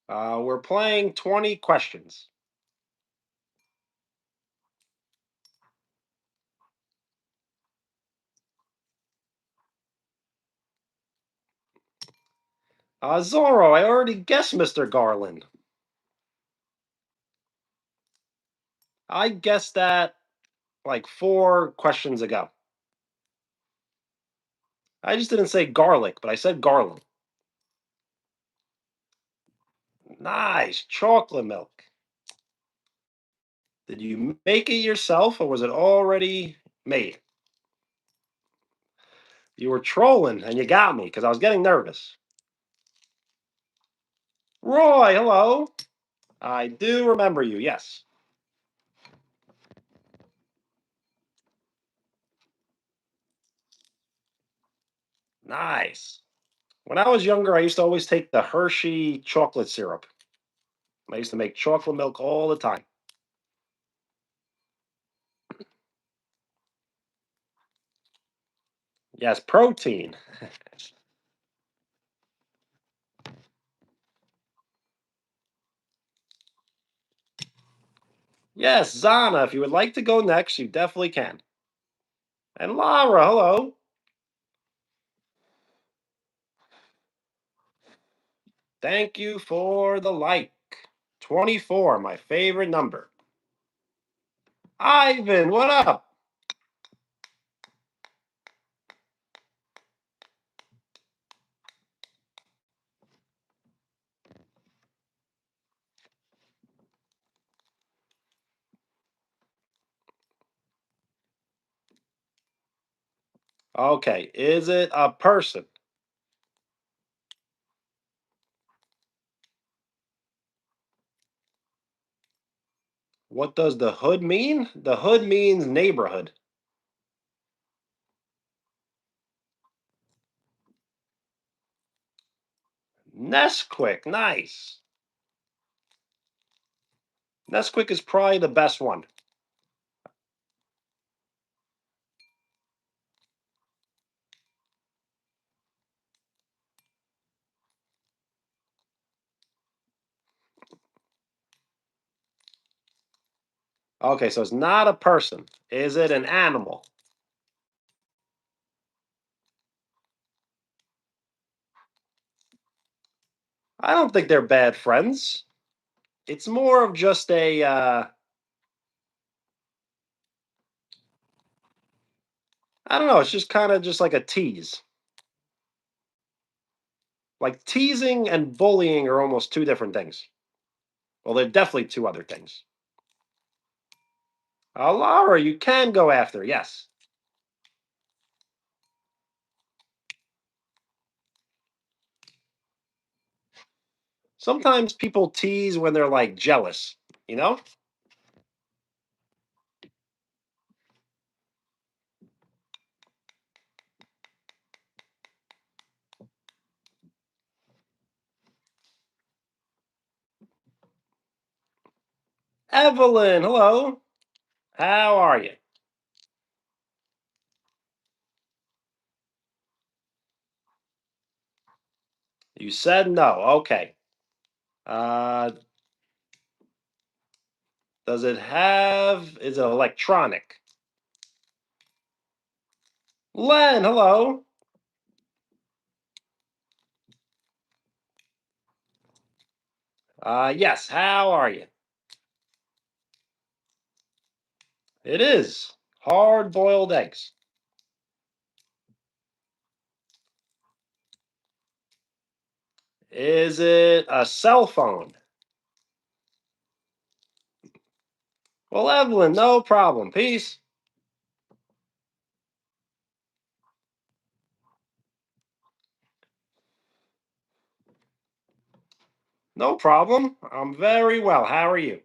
We're playing 20 questions. Zorro, I already guessed Mr. Garland. I guessed that like 4 questions ago. I just didn't say garlic, but I said Garland. Nice. Chocolate milk. Did you make it yourself or was it already made? You were trolling and you got me because I was getting nervous. Roy, hello. I do remember you, yes. Nice. When I was younger, I used to always take the Hershey chocolate syrup. I used to make chocolate milk all the time. Yes, protein. Yes, Zana, if you would like to go next, you definitely can. And Lara, hello. Thank you for the like. 24, my favorite number. Ivan, what up? Okay, is it a person? What does the hood mean? The hood means neighborhood. Nesquik, nice. Nesquik is probably the best one. Okay, so it's not a person. Is it an animal? I don't think they're bad friends. It's more of just a, I don't know, it's just kind of just like a tease. Like teasing and bullying are almost two different things. Well, they're definitely two other things. Laura, you can go after, yes. Sometimes people tease when they're like jealous, you know? Evelyn, hello. How are you? You said no. Okay. Uh, does it have, is it electronic? Len, hello. Yes, how are you? It is hard boiled eggs. Is it a cell phone? Well, Evelyn, no problem. Peace. No problem. I'm very well. How are you?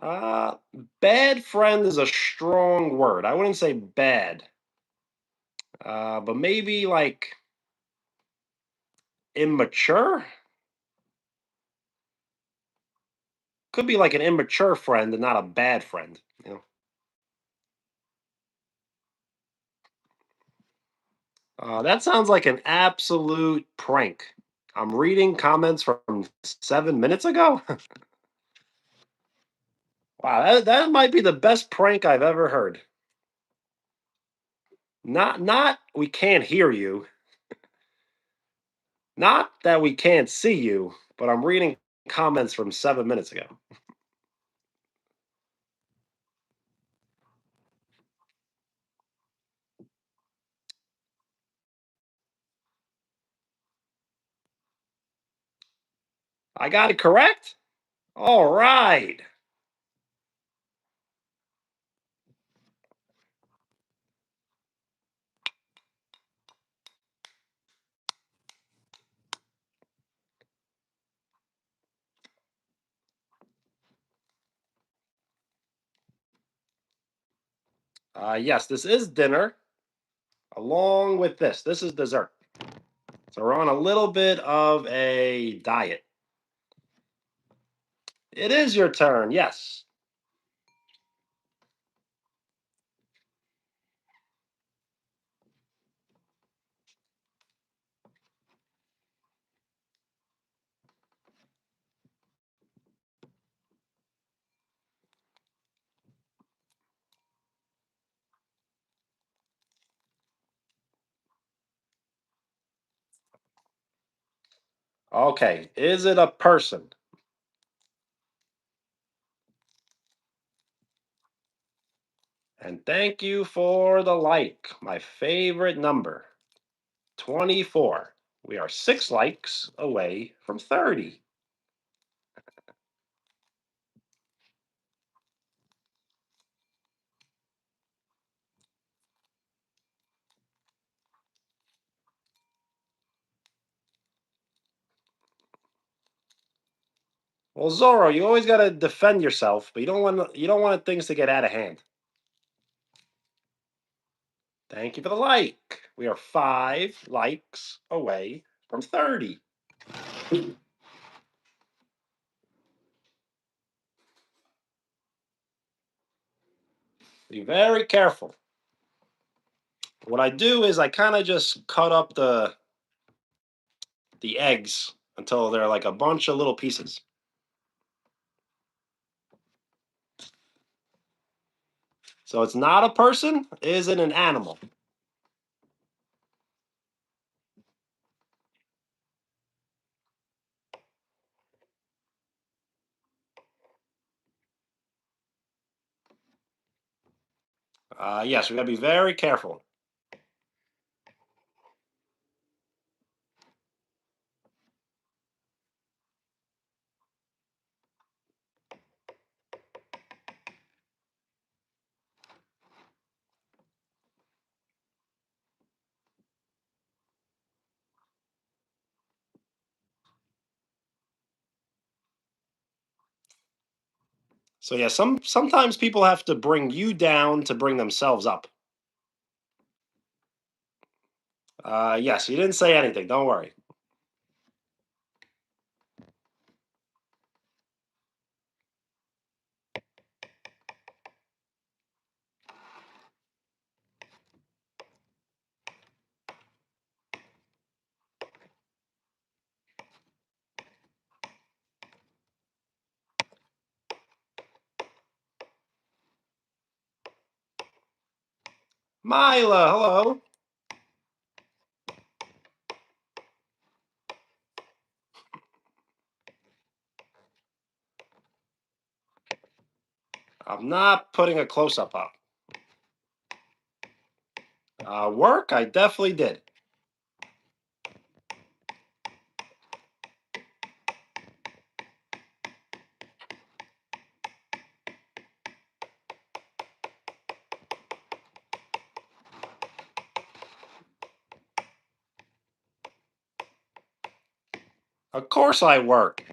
Uh, Bad friend is a strong word. I wouldn't say bad, but maybe like immature. Could be like an immature friend and not a bad friend. You know, that sounds like an absolute prank. I'm reading comments from 7 minutes ago. Wow, that might be the best prank I've ever heard. Not we can't hear you, not that we can't see you, but I'm reading comments from 7 minutes ago. I got it correct. All right. Yes, this is dinner along with this. This is dessert. So we're on a little bit of a diet. It is your turn. Yes. Okay. Is it a person? And thank you for the like. My favorite number, 24. We are 6 likes away from 30. Well, Zorro, you always got to defend yourself, but you don't want things to get out of hand. Thank you for the like. We are 5 likes away from 30. Be very careful. What I do is I kind of just cut up the eggs until they're like a bunch of little pieces. So it's not a person, is it an animal? Yes, we got to be very careful. So yeah, sometimes people have to bring you down to bring themselves up. Yes, you didn't say anything. Don't worry. Mila, hello. I'm not putting a close up up. Work, I definitely did. Of course I work.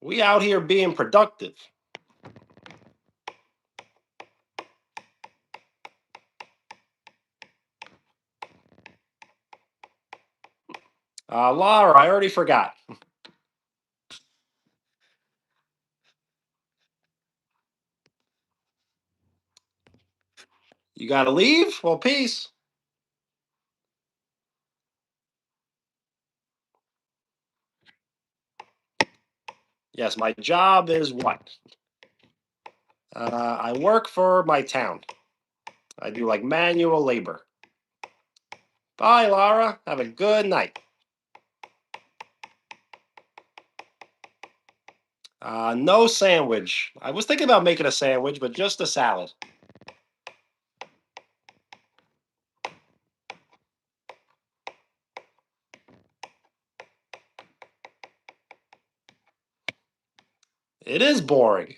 We out here being productive. Laura, I already forgot. You got to leave? Well, peace. Yes, my job is what? I work for my town. I do like manual labor. Bye, Laura. Have a good night. No sandwich. I was thinking about making a sandwich, but just a salad. It is boring.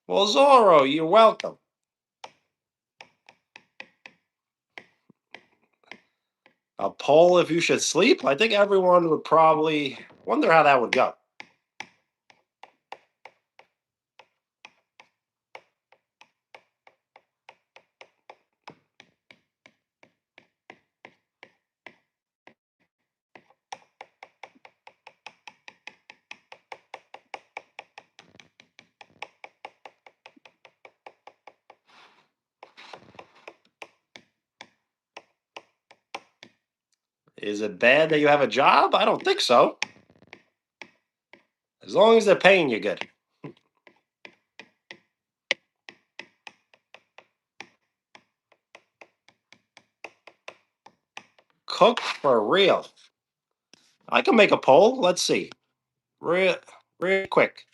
Well, Zorro, you're welcome. A poll if you should sleep? I think everyone would probably wonder how that would go. Is it bad that you have a job? I don't think so. As long as they're paying you good. Cook for real. I can make a poll. Let's see. Real, real quick.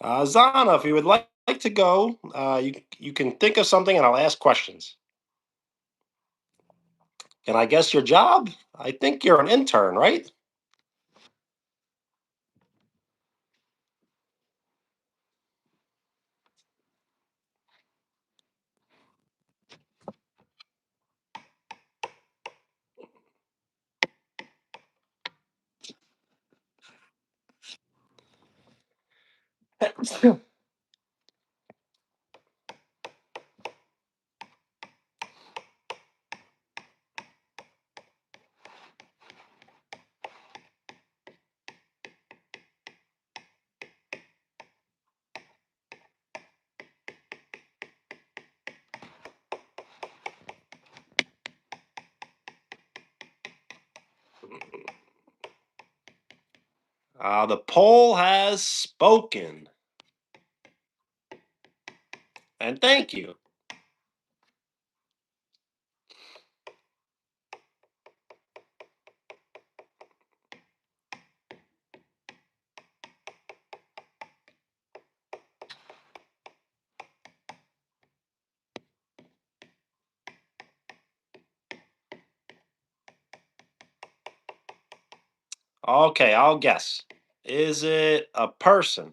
Zana, if you would like to go, you can think of something and I'll ask questions. Can I guess your job? I think you're an intern, right? The poll has spoken. And thank you. Okay, I'll guess. Is it a person?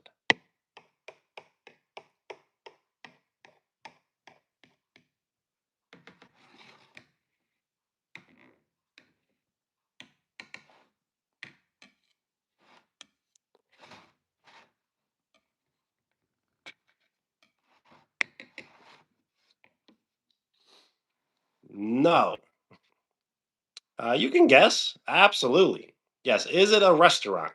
No. You can guess. Absolutely. Yes. Is it a restaurant?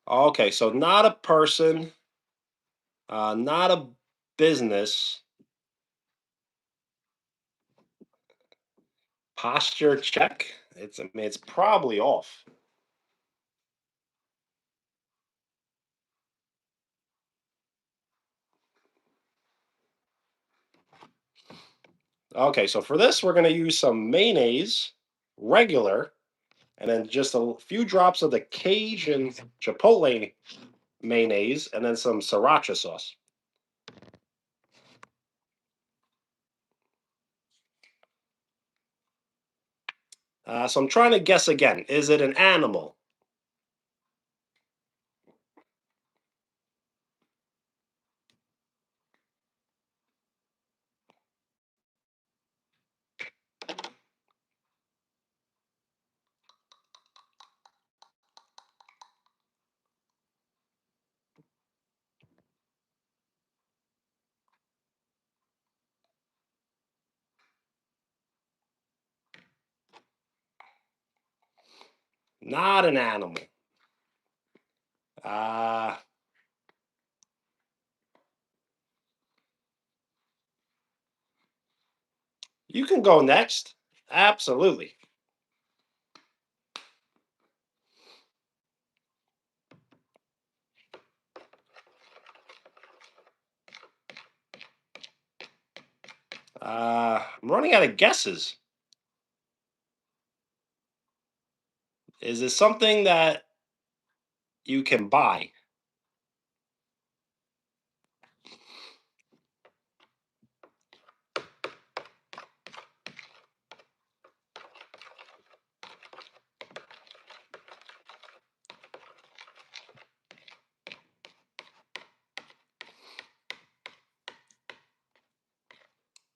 Okay, so not a person, not a business. Posture check. I mean, it's probably off. Okay, so for this, we're going to use some mayonnaise, regular, and then just a few drops of the Cajun Chipotle mayonnaise, and then some sriracha sauce. So I'm trying to guess again. Is it an animal? Not an animal. Uh, you can go next. Absolutely. I'm running out of guesses. Is it something that you can buy?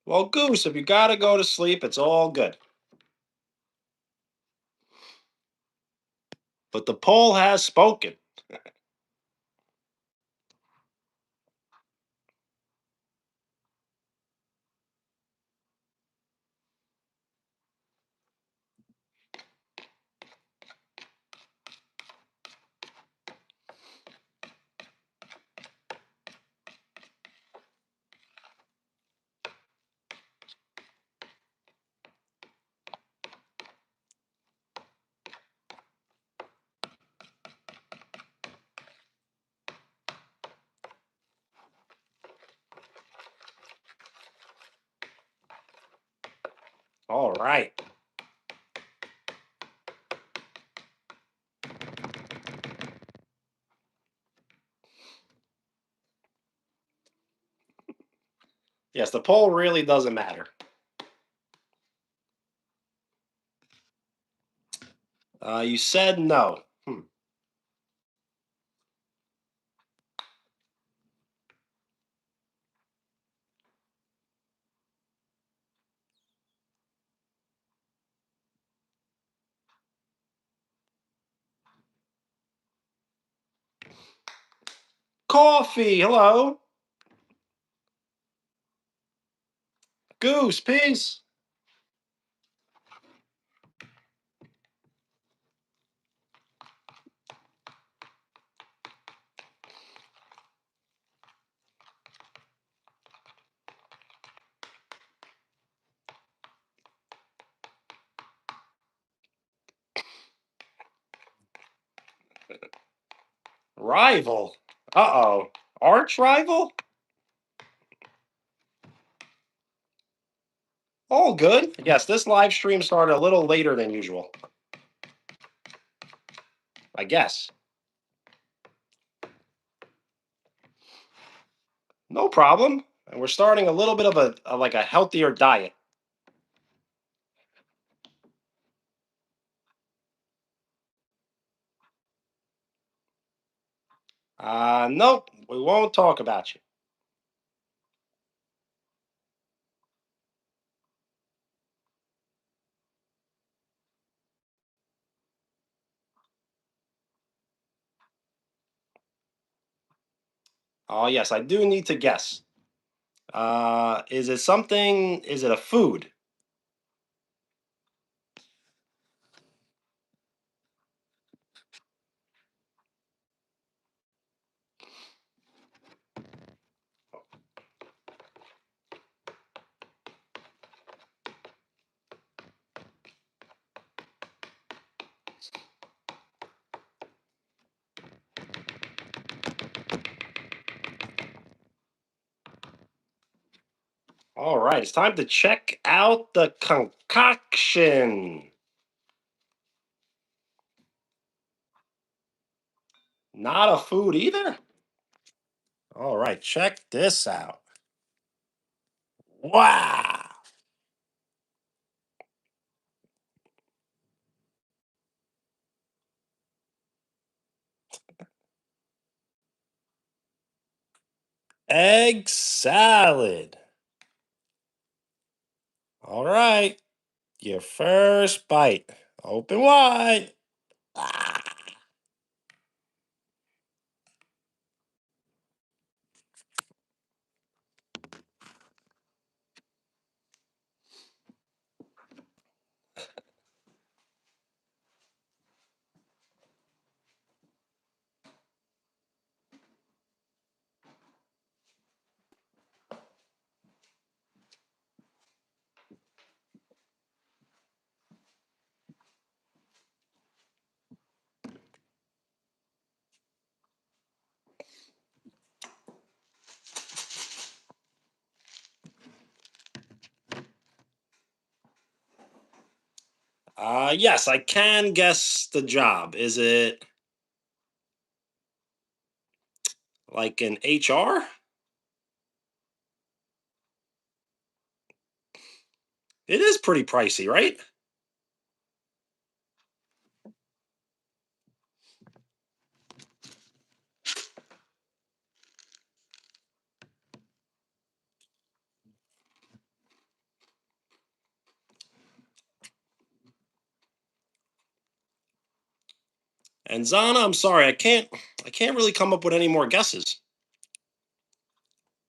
Well, Goose, if you gotta go to sleep, it's all good. But the poll has spoken. All right. Yes, the poll really doesn't matter. You said no. Coffee. Hello. Goose, peace. Rival. Uh-oh. Arch rival? All good. Yes, this live stream started a little later than usual, I guess. No problem. And we're starting a little bit of like a healthier diet. Nope, we won't talk about you. Oh, yes, I do need to guess. Is it something? Is it a food? All right, it's time to check out the concoction. Not a food either? All right, check this out. Wow. Egg salad. All right, your first bite. Open wide. Ah. Yes, I can guess the job. Is it like an HR? It is pretty pricey, right? And Zana, I'm sorry, I can't really come up with any more guesses.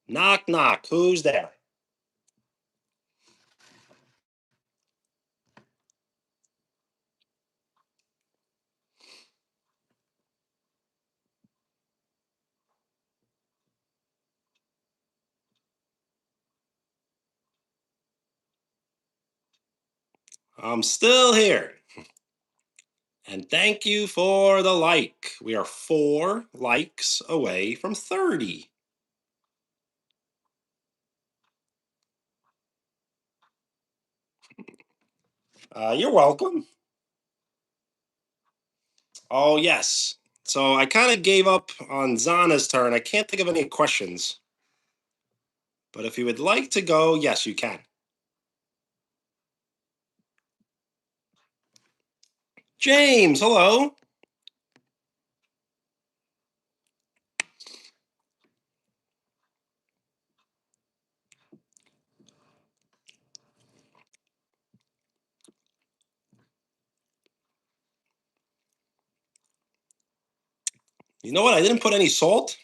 Knock knock. Who's there? I'm still here. And thank you for the like. We are 4 likes away from 30. You're welcome. Oh, yes. So I kind of gave up on Zana's turn. I can't think of any questions. But if you would like to go, yes, you can. James, hello. You know what? I didn't put any salt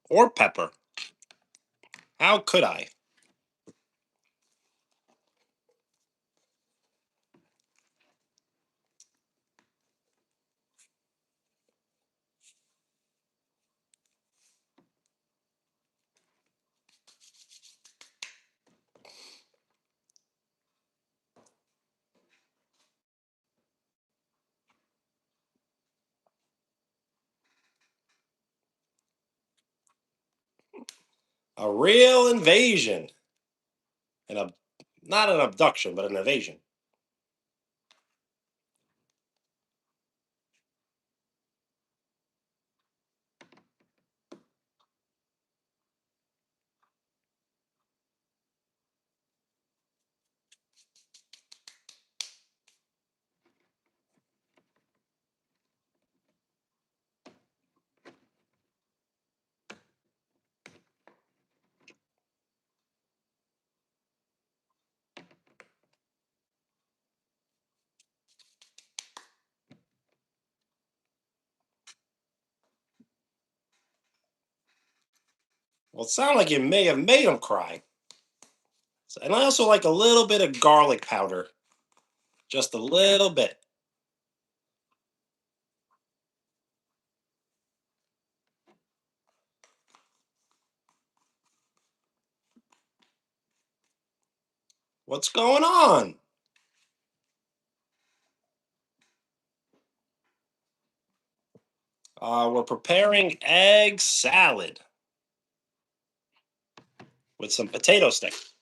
or pepper. How could I? A real invasion. And not an abduction, but an invasion. Well, it sounded like you may have made him cry. And I also like a little bit of garlic powder. Just a little bit. What's going on? We're preparing egg salad with some potato sticks.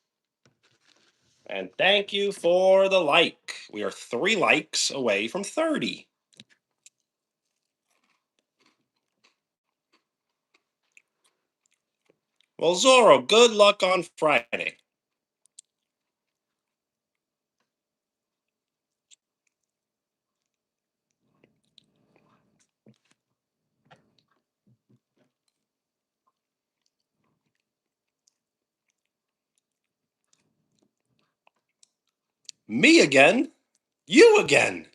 And thank you for the like. We are 3 likes away from 30. Well, Zorro, good luck on Friday. Me again? You again?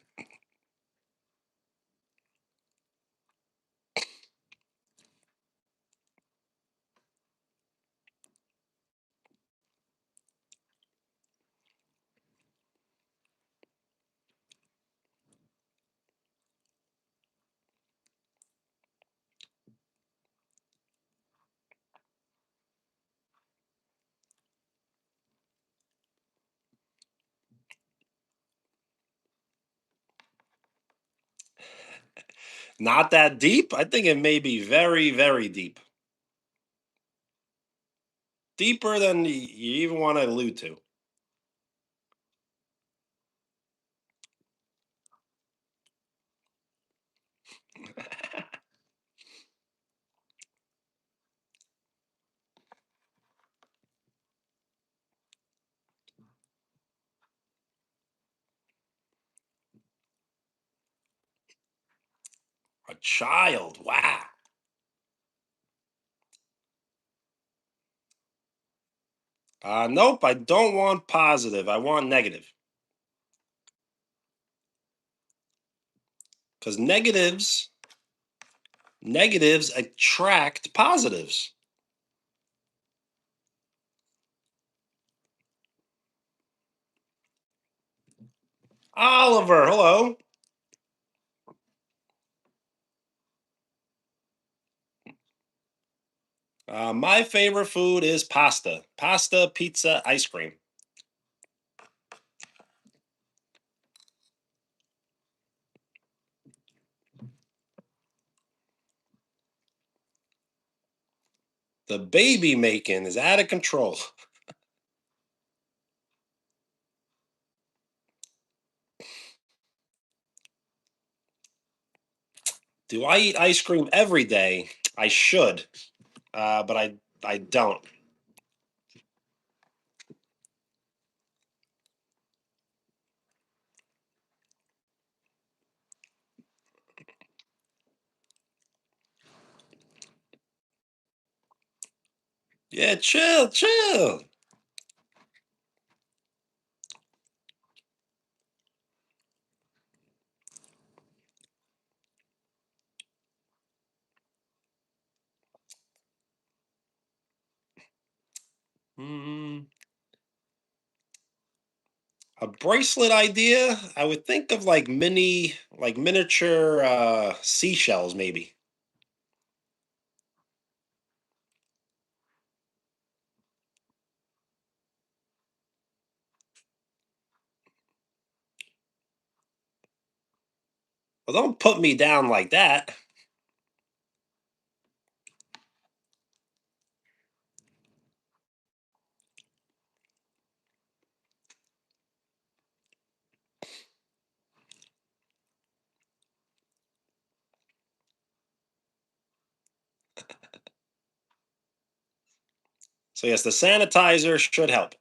Not that deep? I think it may be very, very deep. Deeper than you even want to allude to. child. Wow. Nope, I don't want positive. I want negative. Because negatives attract positives. Oliver, hello. My favorite food is pasta. Pasta, pizza, ice cream. The baby making is out of control. Do I eat ice cream every day? I should, but I don't. Yeah, chill, chill. Mm, a bracelet idea? I would think of like miniature seashells, maybe. Well, don't put me down like that. So yes, the sanitizer should help.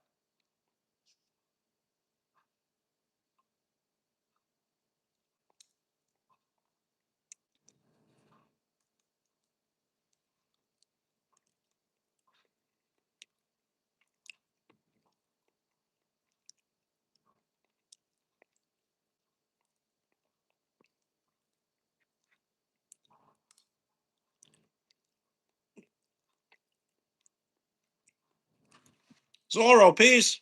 Zorro, peace.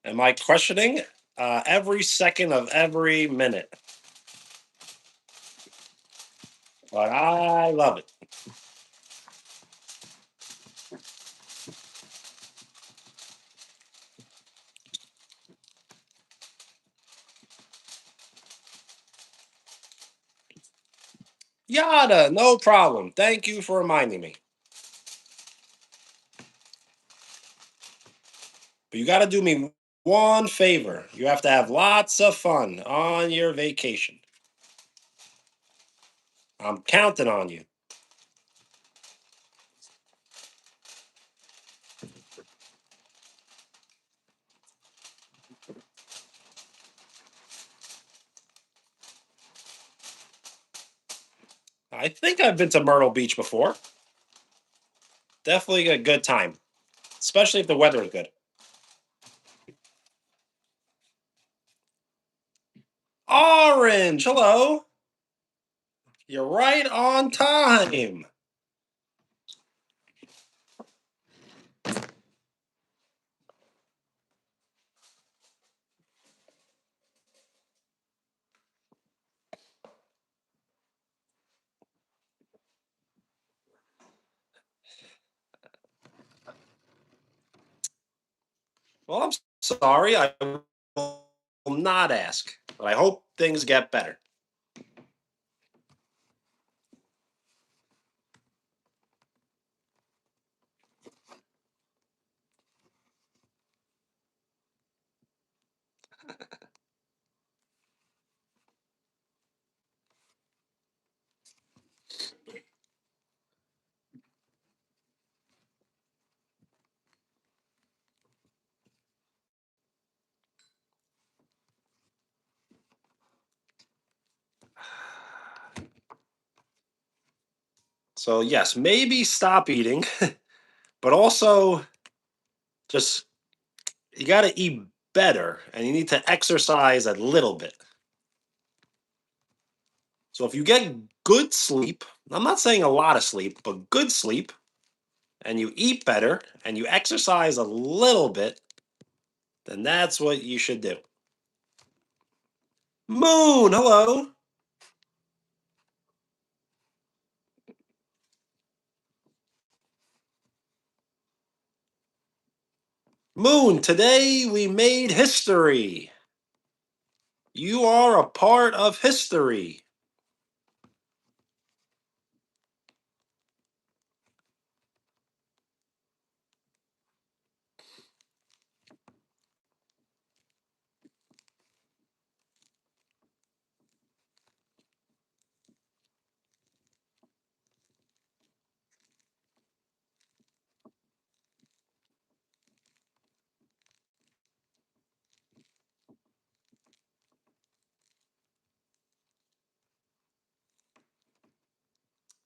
Am I questioning? Every second of every minute. but I love it. Yada, no problem. Thank you for reminding me. But you got to do me one favor. You have to have lots of fun on your vacation. I'm counting on you. I think I've been to Myrtle Beach before. Definitely a good time, especially if the weather is good. Orange, hello. You're right on time. Well, I'm sorry. I will not ask, but I hope things get better. So, yes, maybe stop eating, but also just you got to eat better and you need to exercise a little bit. So, if you get good sleep, I'm not saying a lot of sleep, but good sleep, and you eat better and you exercise a little bit, then that's what you should do. Moon, hello. Moon, today we made history. You are a part of history.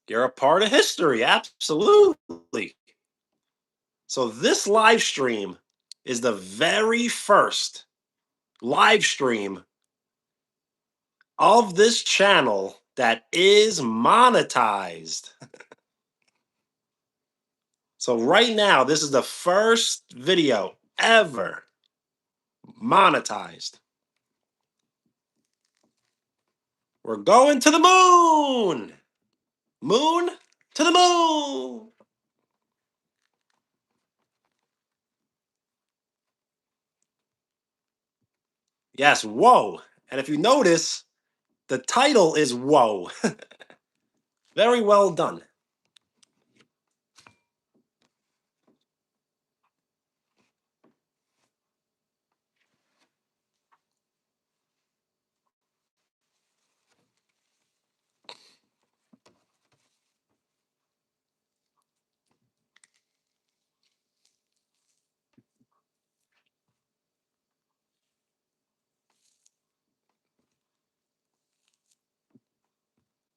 You're a part of history, absolutely. So, this live stream is the very first live stream of this channel that is monetized. So, right now, this is the first video ever monetized. We're going to the moon. Moon to the moon. Yes, whoa. And if you notice, the title is Whoa. Very well done.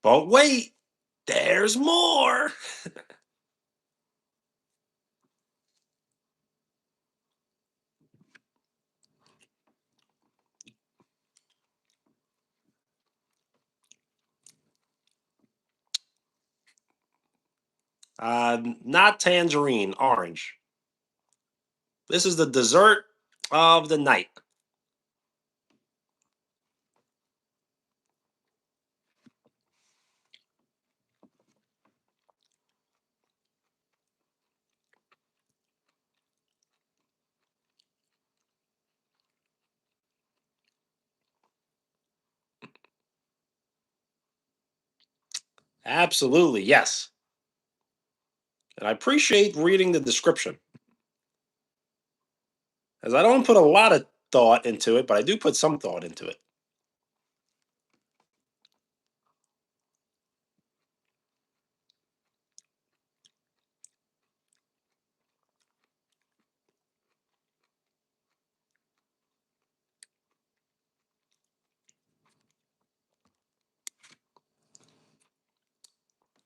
But wait, there's more. Not tangerine, orange. This is the dessert of the night. Absolutely, yes. And I appreciate reading the description, as I don't put a lot of thought into it, but I do put some thought into it.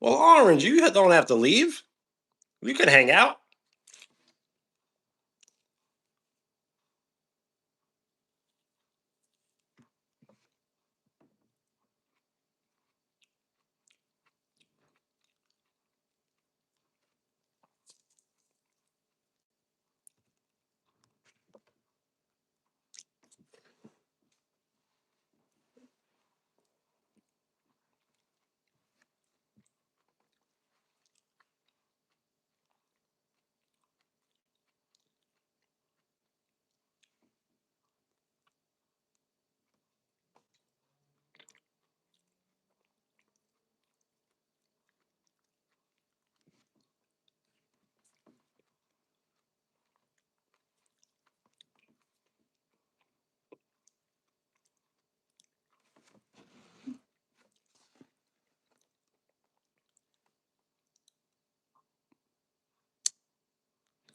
Well, Orange, you don't have to leave. We can hang out.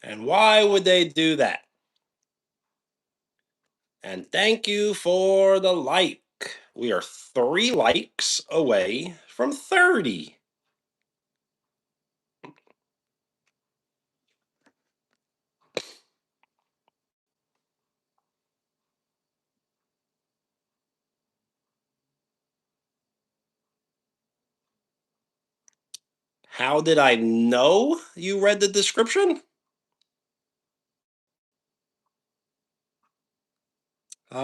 And why would they do that? And thank you for the like. We are 3 likes away from 30. How did I know you read the description?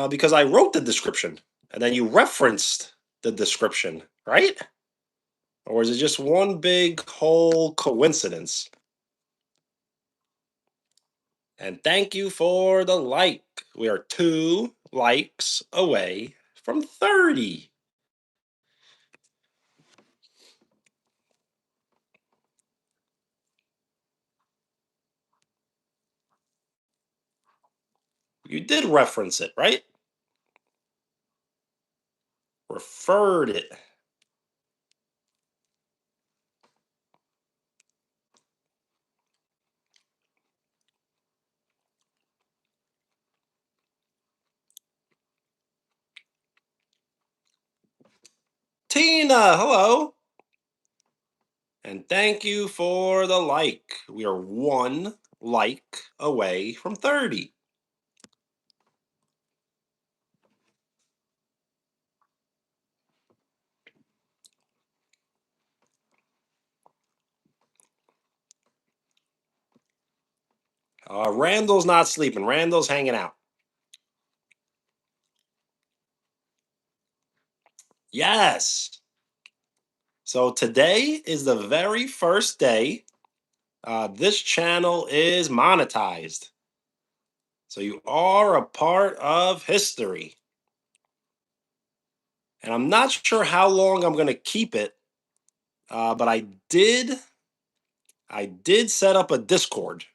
Because I wrote the description and then you referenced the description, right? Or is it just one big whole coincidence? And thank you for the like. We are 2 likes away from 30. You did reference it, right? Referred it. Tina, hello. And thank you for the like. We are 1 like away from 30. Randall's not sleeping. Randall's hanging out. Yes. So today is the very first day this channel is monetized. So you are a part of history. And I'm not sure how long I'm going to keep it, but I did set up a Discord.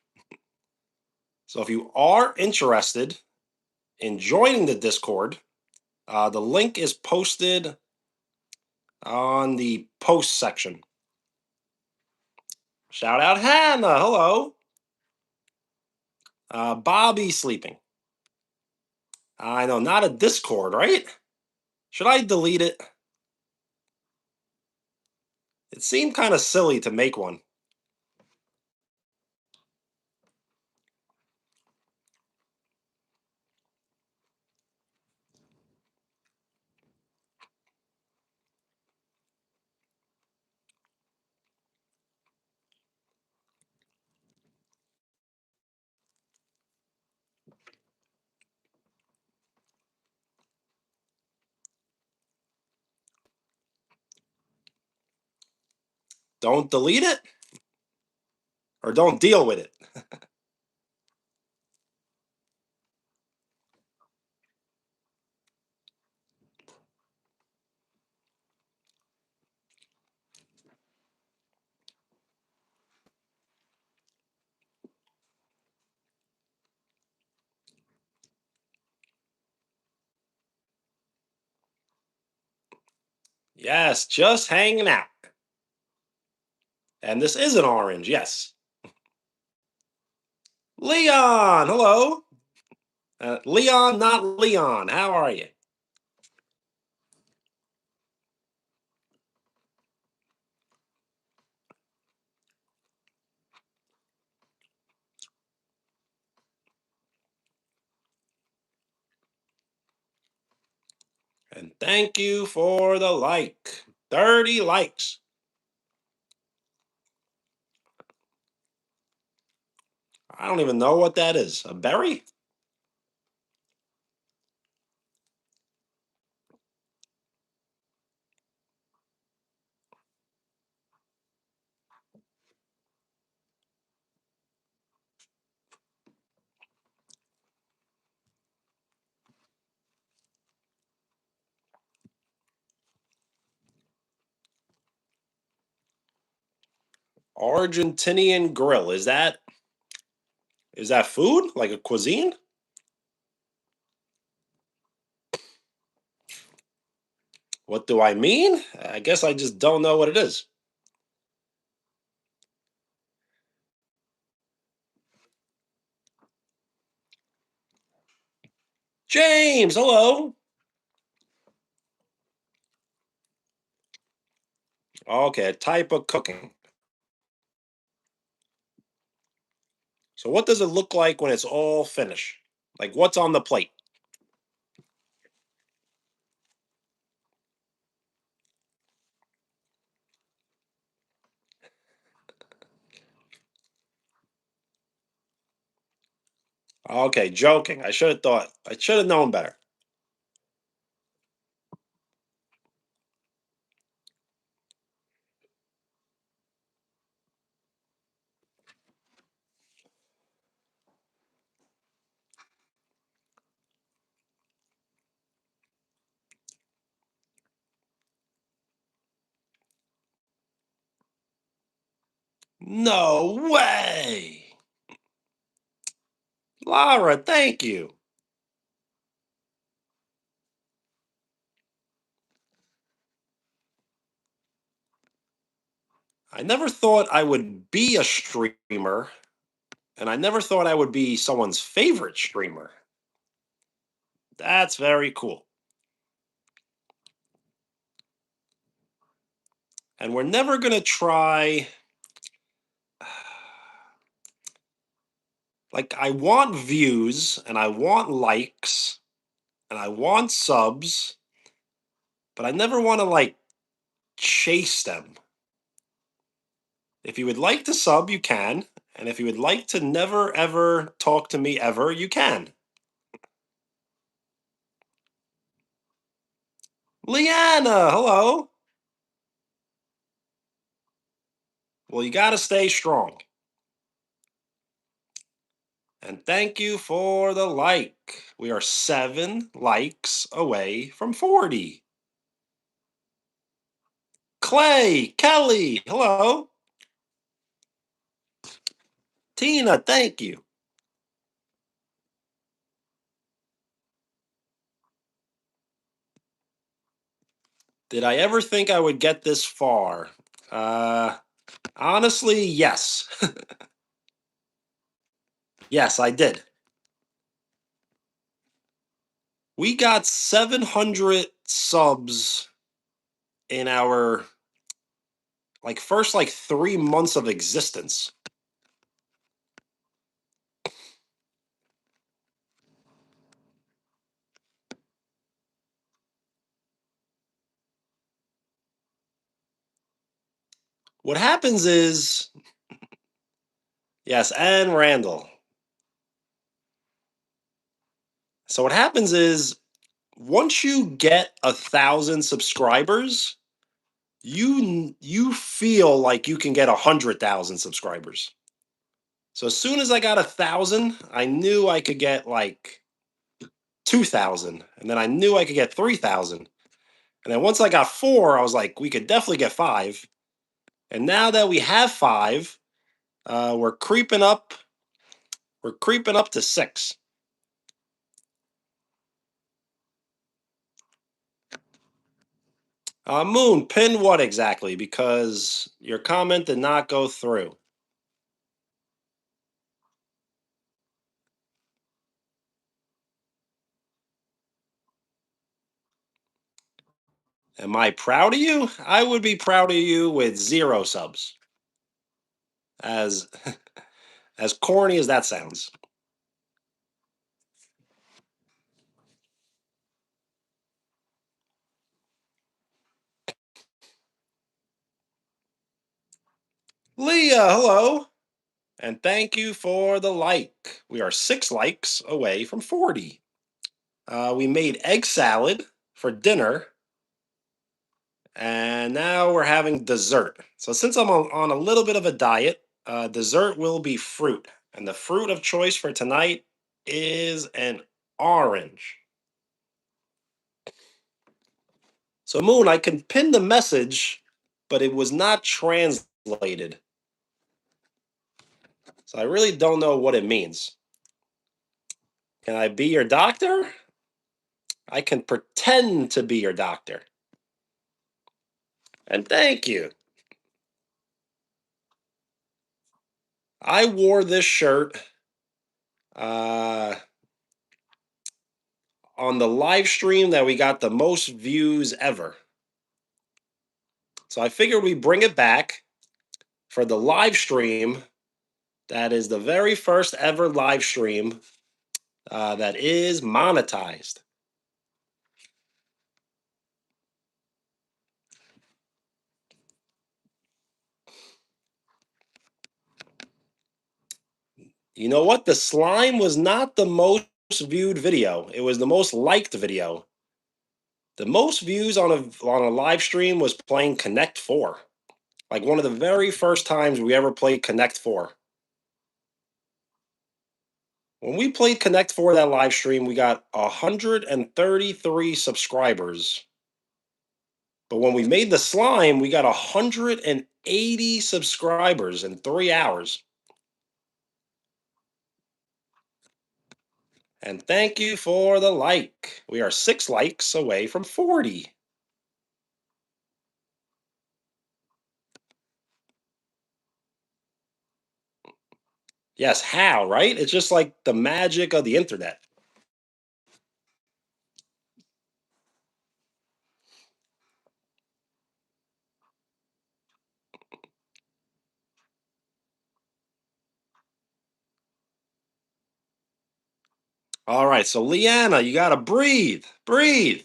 So if you are interested in joining the Discord, the link is posted on the post section. Shout out Hannah. Hello. Bobby sleeping. I know, not a Discord, right? Should I delete it? It seemed kind of silly to make one. Don't delete it or don't deal with it. Yes, just hanging out. And this is an orange. Yes. Leon, hello. Leon, not Leon. How are you? And thank you for the like. 30 likes. I don't even know what that is. A berry? Argentinian grill. Is that food? Like a cuisine? What do I mean? I guess I just don't know what it is. James, hello. Okay, a type of cooking. So what does it look like when it's all finished? Like what's on the plate? Okay, joking. I should have known better. No way. Laura, thank you. I never thought I would be a streamer, and I never thought I would be someone's favorite streamer. That's very cool. And we're never going to try. Like, I want views, and I want likes, and I want subs, but I never want to, like, chase them. If you would like to sub, you can. And if you would like to never ever talk to me ever, you can. Leanna, hello. Well, you got to stay strong. And thank you for the like. We are 7 likes away from 40. Clay, Kelly, hello. Tina, thank you. Did I ever think I would get this far? Uh, Honestly, yes. Yes, I did. We got 700 subs in our first 3 months of existence. What happens is, yes, and Randall. So what happens is once you get 1,000 subscribers, you feel like you can get 100,000 subscribers. So as soon as I got 1,000, I knew I could get 2,000, and then I knew I could get 3,000, and then once I got four, I was like, we could definitely get five. And now that we have five, we're creeping up. We're creeping up to six. Moon, pin what exactly? Because your comment did not go through. Am I proud of you? I would be proud of you with 0 subs. As as corny as that sounds. Leah, hello. And thank you for the like. We are 6 likes away from 40. We made egg salad for dinner, and now we're having dessert. So since I'm on a little bit of a diet, dessert will be fruit. And the fruit of choice for tonight is an orange. So Moon, I can pin the message, but it was not translated. So I really don't know what it means. Can I be your doctor? I can pretend to be your doctor. And thank you. I wore this shirt uh, on the live stream that we got the most views ever. So I figured we bring it back for the live stream. That is the very first ever live stream that is monetized. You know what? The slime was not the most viewed video. It was the most liked video. The most views on a live stream was playing Connect 4. Like one of the very first times we ever played Connect 4. When we played Connect 4 that live stream, we got 133 subscribers. But when we made the slime, we got 180 subscribers in 3 hours. And thank you for the like. We are 6 likes away from 40. Yes, how, right? It's just like the magic of the internet. All right, so Leanna, you got to breathe. Breathe.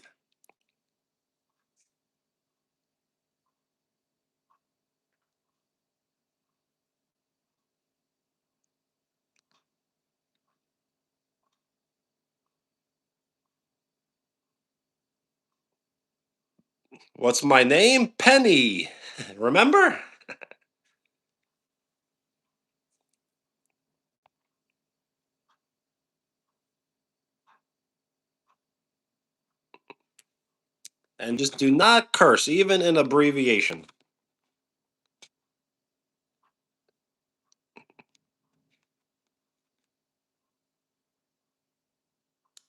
What's my name? Penny. Remember? And just do not curse, even in abbreviation.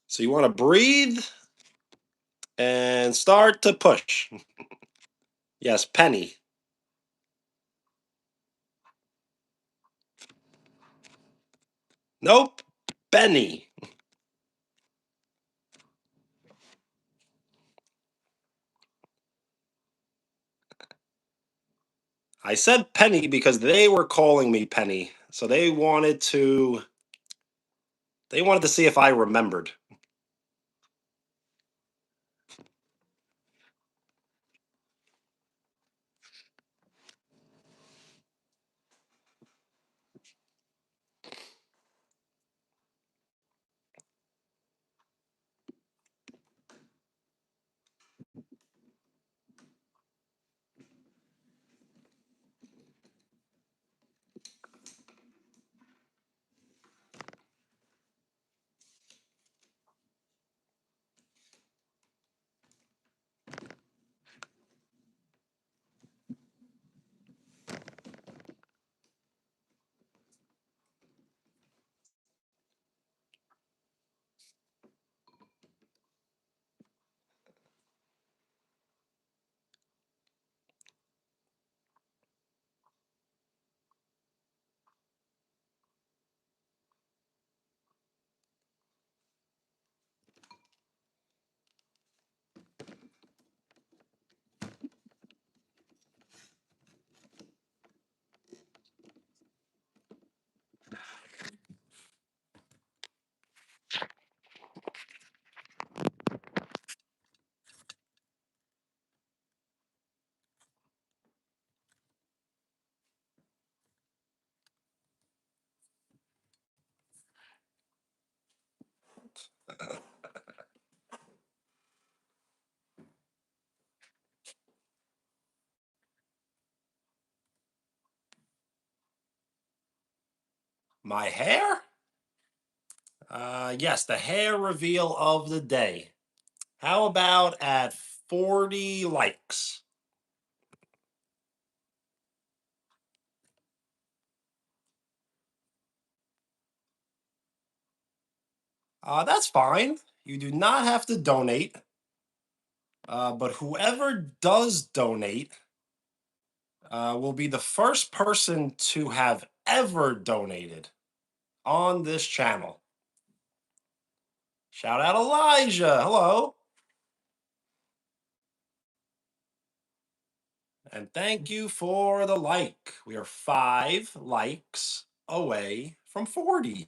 So you want to breathe and start to push. Yes, Penny. Nope. Benny. I said Penny because they were calling me Penny. So they wanted to see if I remembered. My hair? Yes, the hair reveal of the day. How about at 40 likes? That's fine. You do not have to donate. But whoever does donate will be the first person to have ever donated on this channel. Shout out Elijah. Hello. And thank you for the like. We are 5 likes away from 40.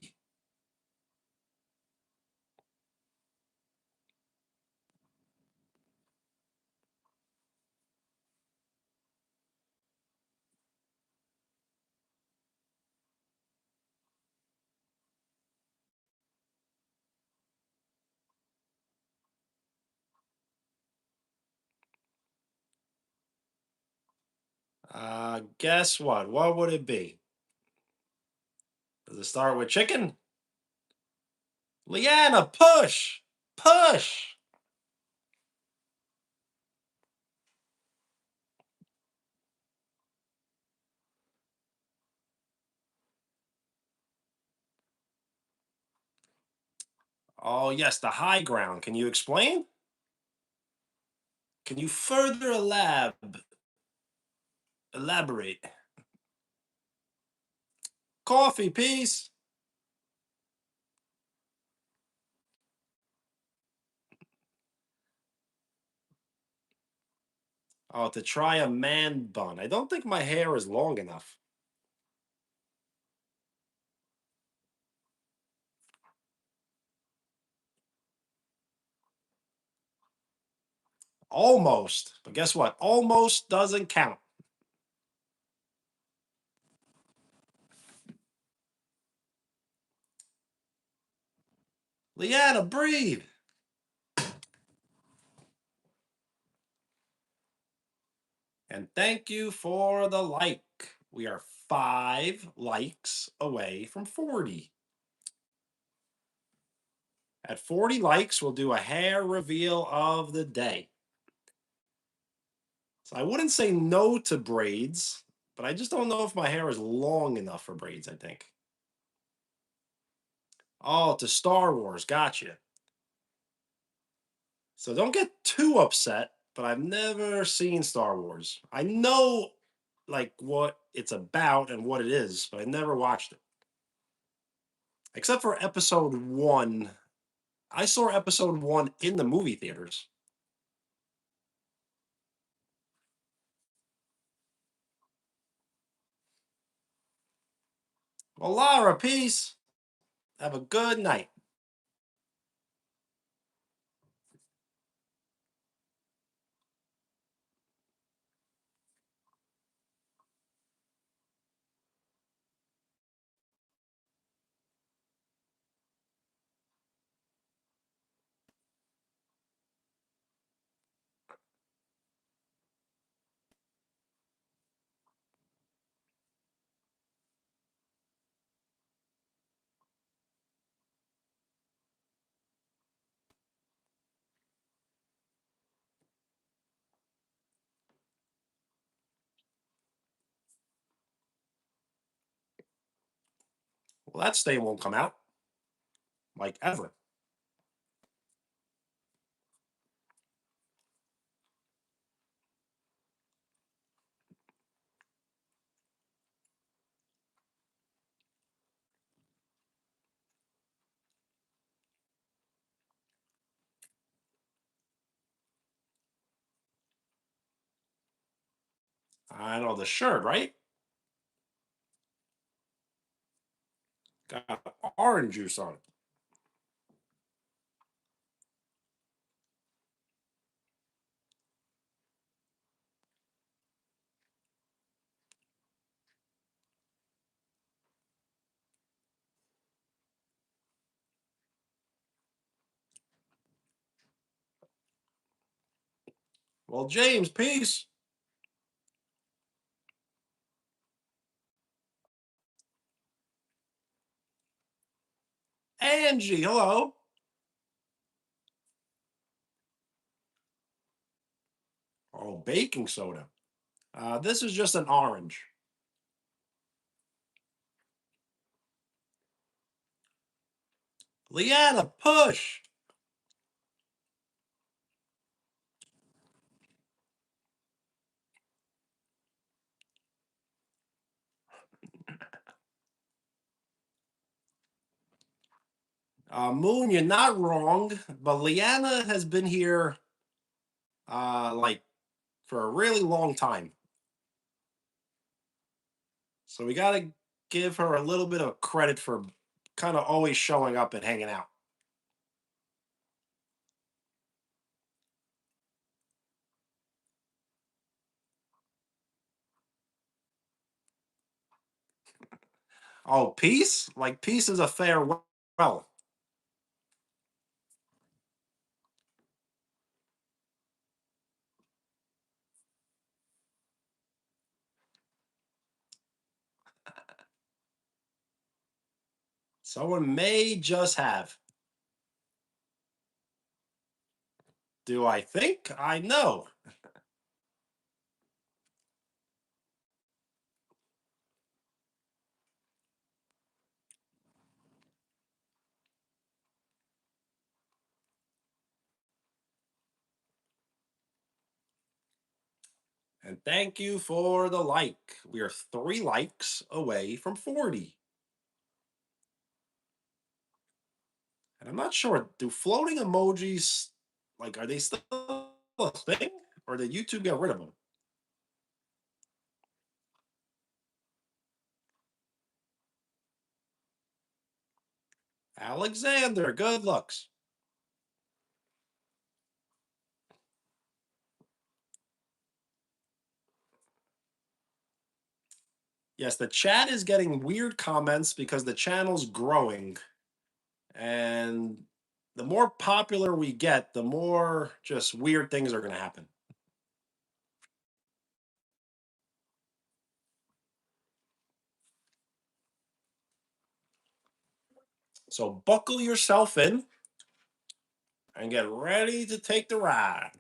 Guess what? What would it be? Does it start with chicken? Leanna, push! Push! Oh, yes, the high ground. Can you explain? Can you further elaborate? Coffee, peace. Oh, to try a man bun. I don't think my hair is long enough. Almost. But guess what? Almost doesn't count. Leanna, breathe. And thank you for the like. We are 5 likes away from 40. At 40 likes, we'll do a hair reveal of the day. So I wouldn't say no to braids, but I just don't know if my hair is long enough for braids, I think. Oh, to Star Wars. Gotcha. So don't get too upset, but I've never seen Star Wars. I know like what it's about and what it is, but I never watched it. Except for episode 1. I saw episode 1 in the movie theaters. Well, Lara, peace. Have a good night. Well, that stain won't come out. Like ever. I know the shirt, right? Got orange juice on it. Well, James, peace. Angie, hello. Oh, baking soda. This is just an orange. Leanna, push. Moon, you're not wrong, but Leanna has been here like for a really long time. So we got to give her a little bit of credit for kind of always showing up and hanging out. Oh, peace? Like peace is a farewell. Someone may just have. Do I think I know? And thank you for the like. We are 3 likes away from 40. And I'm not sure, do floating emojis, like, are they still a thing? Or did YouTube get rid of them? Alexander, good looks. Yes, the chat is getting weird comments because the channel's growing. And the more popular we get, the more just weird things are going to happen. So buckle yourself in and get ready to take the ride.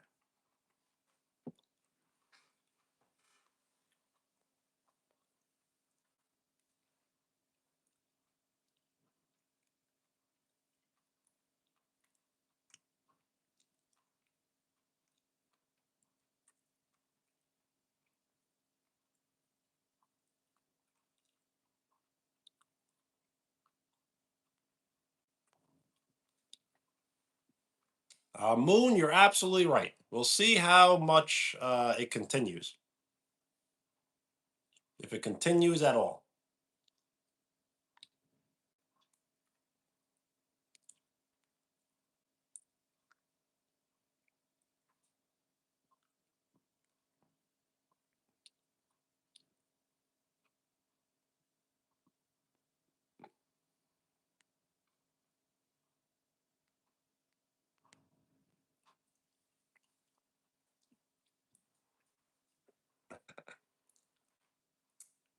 Moon, you're absolutely right. We'll see how much it continues, if it continues at all.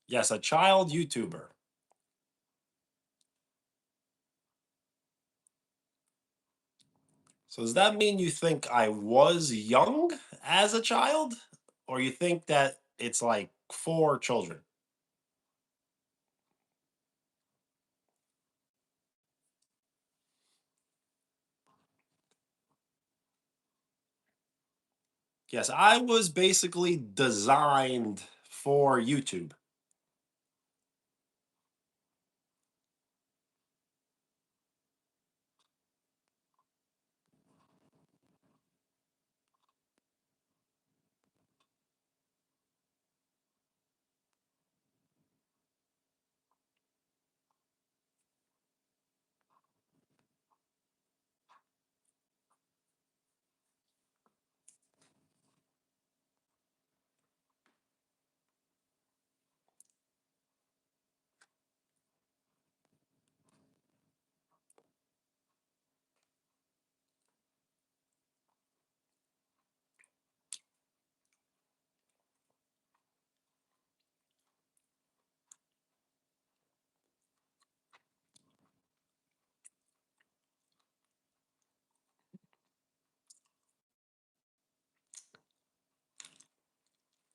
Yes, a child YouTuber. So does that mean you think I was young as a child? Or you think that it's like for children? Yes, I was basically designed for YouTube.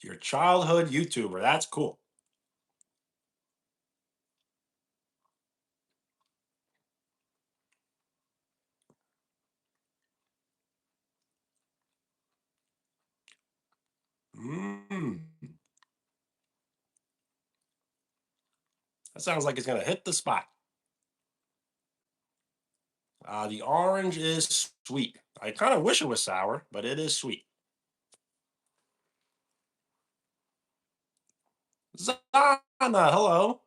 Your childhood YouTuber. That's cool. Mm. That sounds like it's gonna hit the spot. The orange is sweet. I kind of wish it was sour, but it is sweet. Zana, hello.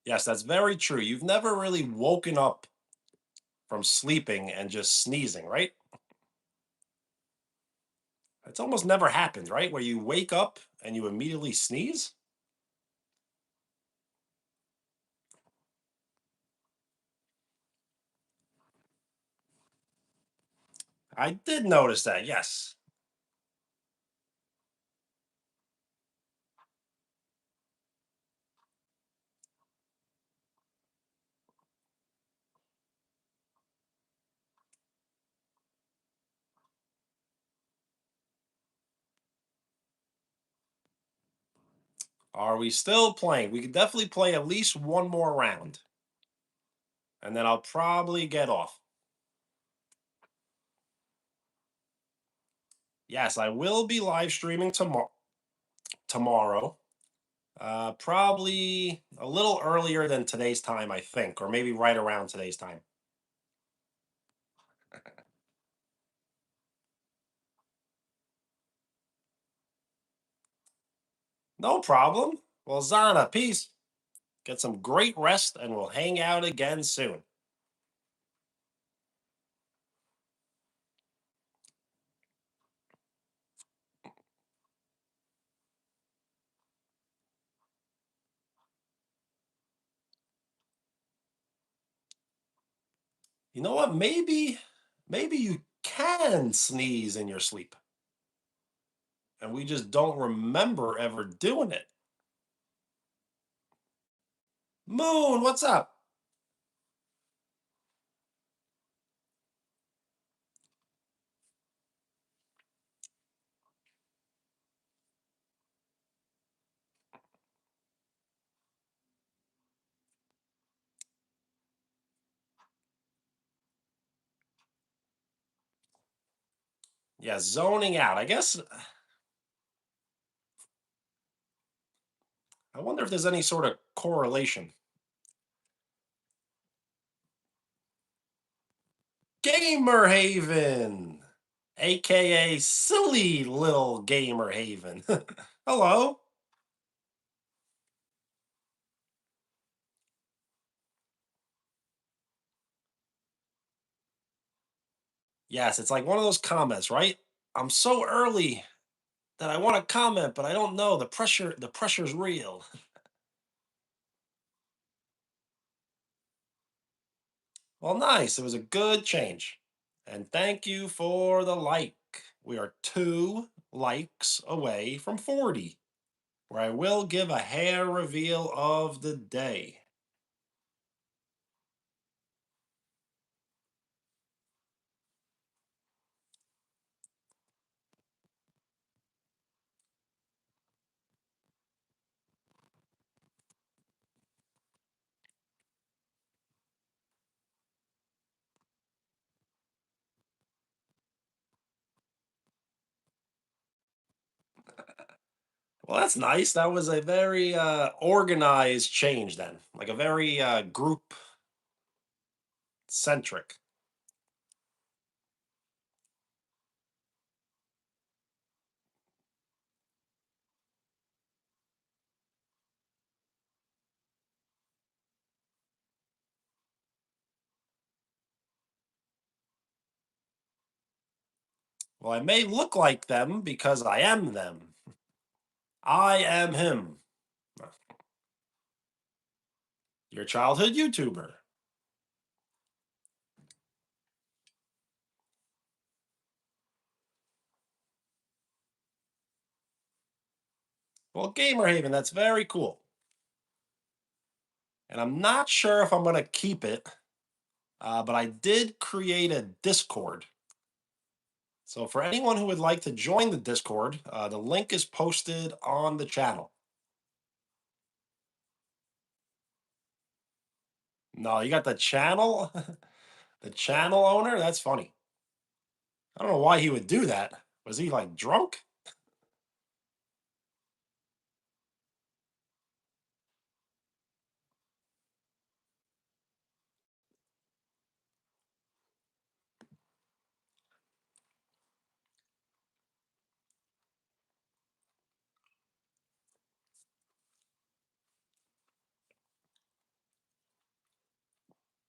Yes, that's very true. You've never really woken up from sleeping and just sneezing, right? It's almost never happened, right? Where you wake up and you immediately sneeze. I did notice that. Yes. Are we still playing? We could definitely play at least one more round, and then I'll probably get off. Yes, I will be live streaming tomorrow. Probably a little earlier than today's time, I think, or maybe right around today's time. No problem. Well, Zana, peace. Get some great rest, and we'll hang out again soon. You know what? Maybe you can sneeze in your sleep, and we just don't remember ever doing it. Moon, what's up? Yeah, zoning out. I guess I wonder if there's any sort of correlation. Gamer Haven, aka silly little Gamer Haven. Hello. Yes, it's like one of those comments, right? I'm so early that I want to comment, but I don't know. The pressure's real. Well, nice. It was a good change. And thank you for the like. We are 2 likes away from 40, where I will give a hair reveal of the day. Well, that's nice. That was a very organized change then, like a very group centric. Well, I may look like them because I am them. I am him. Your childhood YouTuber. Well, Gamer Haven, that's very cool. And I'm not sure if I'm going to keep it, but I did create a Discord. So for anyone who would like to join the Discord, the link is posted on the channel. No, you got the channel, the channel owner. That's funny. I don't know why he would do that. Was he like drunk?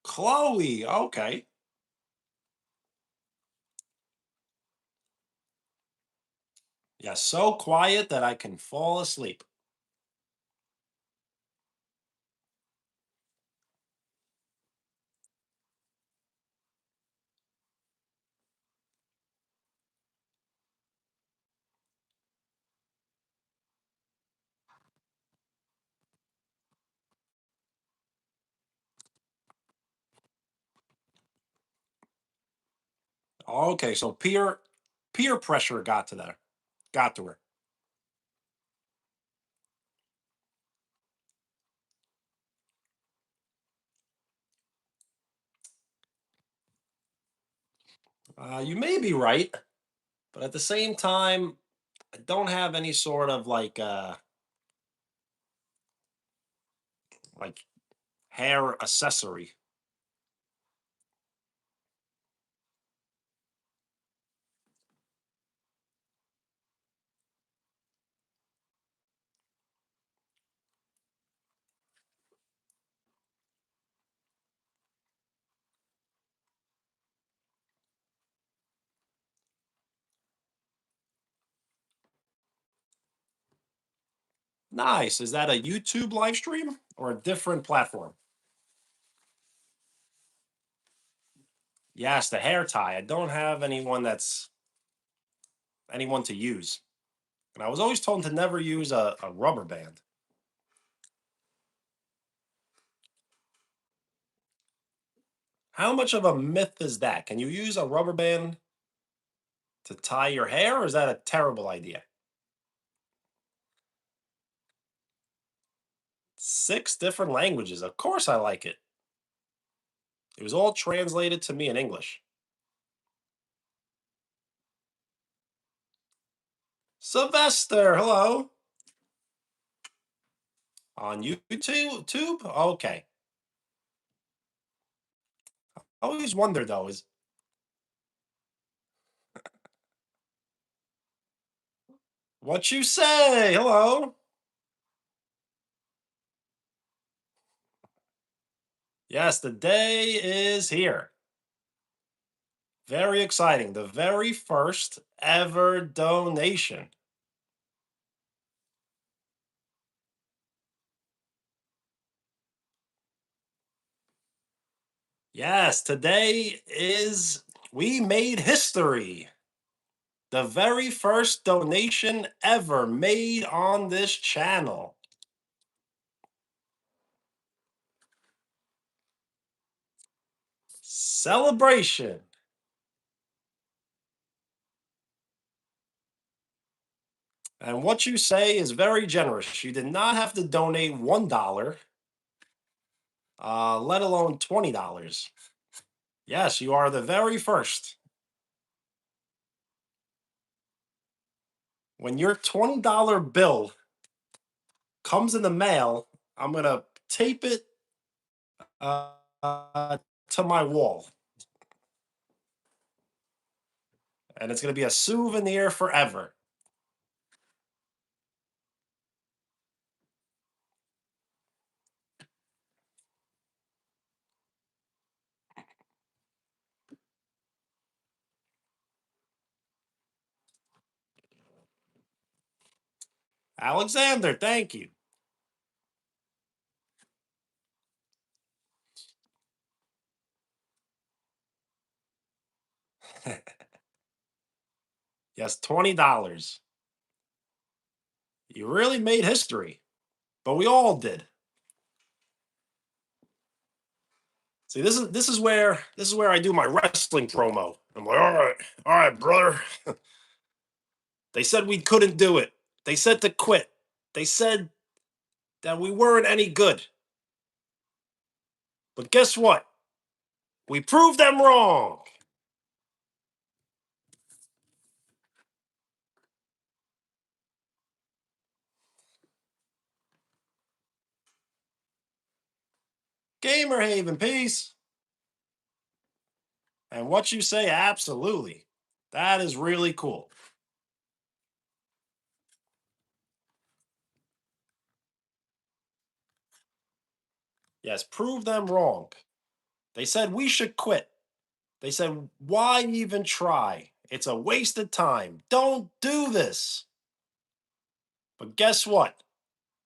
Chloe. Okay. Yeah, so quiet that I can fall asleep. Okay, so peer pressure got to her. You may be right, but at the same time, I don't have any sort of like hair accessory. Nice. Is that a YouTube live stream or a different platform? Yes, the hair tie. I don't have anyone to use. And I was always told to never use a rubber band. How much of a myth is that? Can you use a rubber band to tie your hair, or is that a terrible idea? 6 different languages. Of course I like it. It was all translated to me in English. Sylvester, hello. On YouTube? Tube? Okay. I always wonder though, is what you say? Hello. Yes, the day is here. Very exciting. The very first ever donation. Yes, today is, we made history. The very first donation ever made on this channel. Celebration. And what you say is very generous. You did not have to donate $1, let alone $20. Yes, you are the very first. When your $20 bill comes in the mail, I'm going to tape it to my wall. And it's going to be a souvenir forever. Alexander, thank you. Yes, $20. You really made history, but we all did. See, this is where I do my wrestling promo. I'm like, all right, brother. They said we couldn't do it. They said to quit. They said that we weren't any good. But guess what? We proved them wrong. Gamer Haven, peace. And what you say, absolutely. That is really cool. Yes, prove them wrong. They said we should quit. They said, why even try? It's a waste of time. Don't do this. But guess what?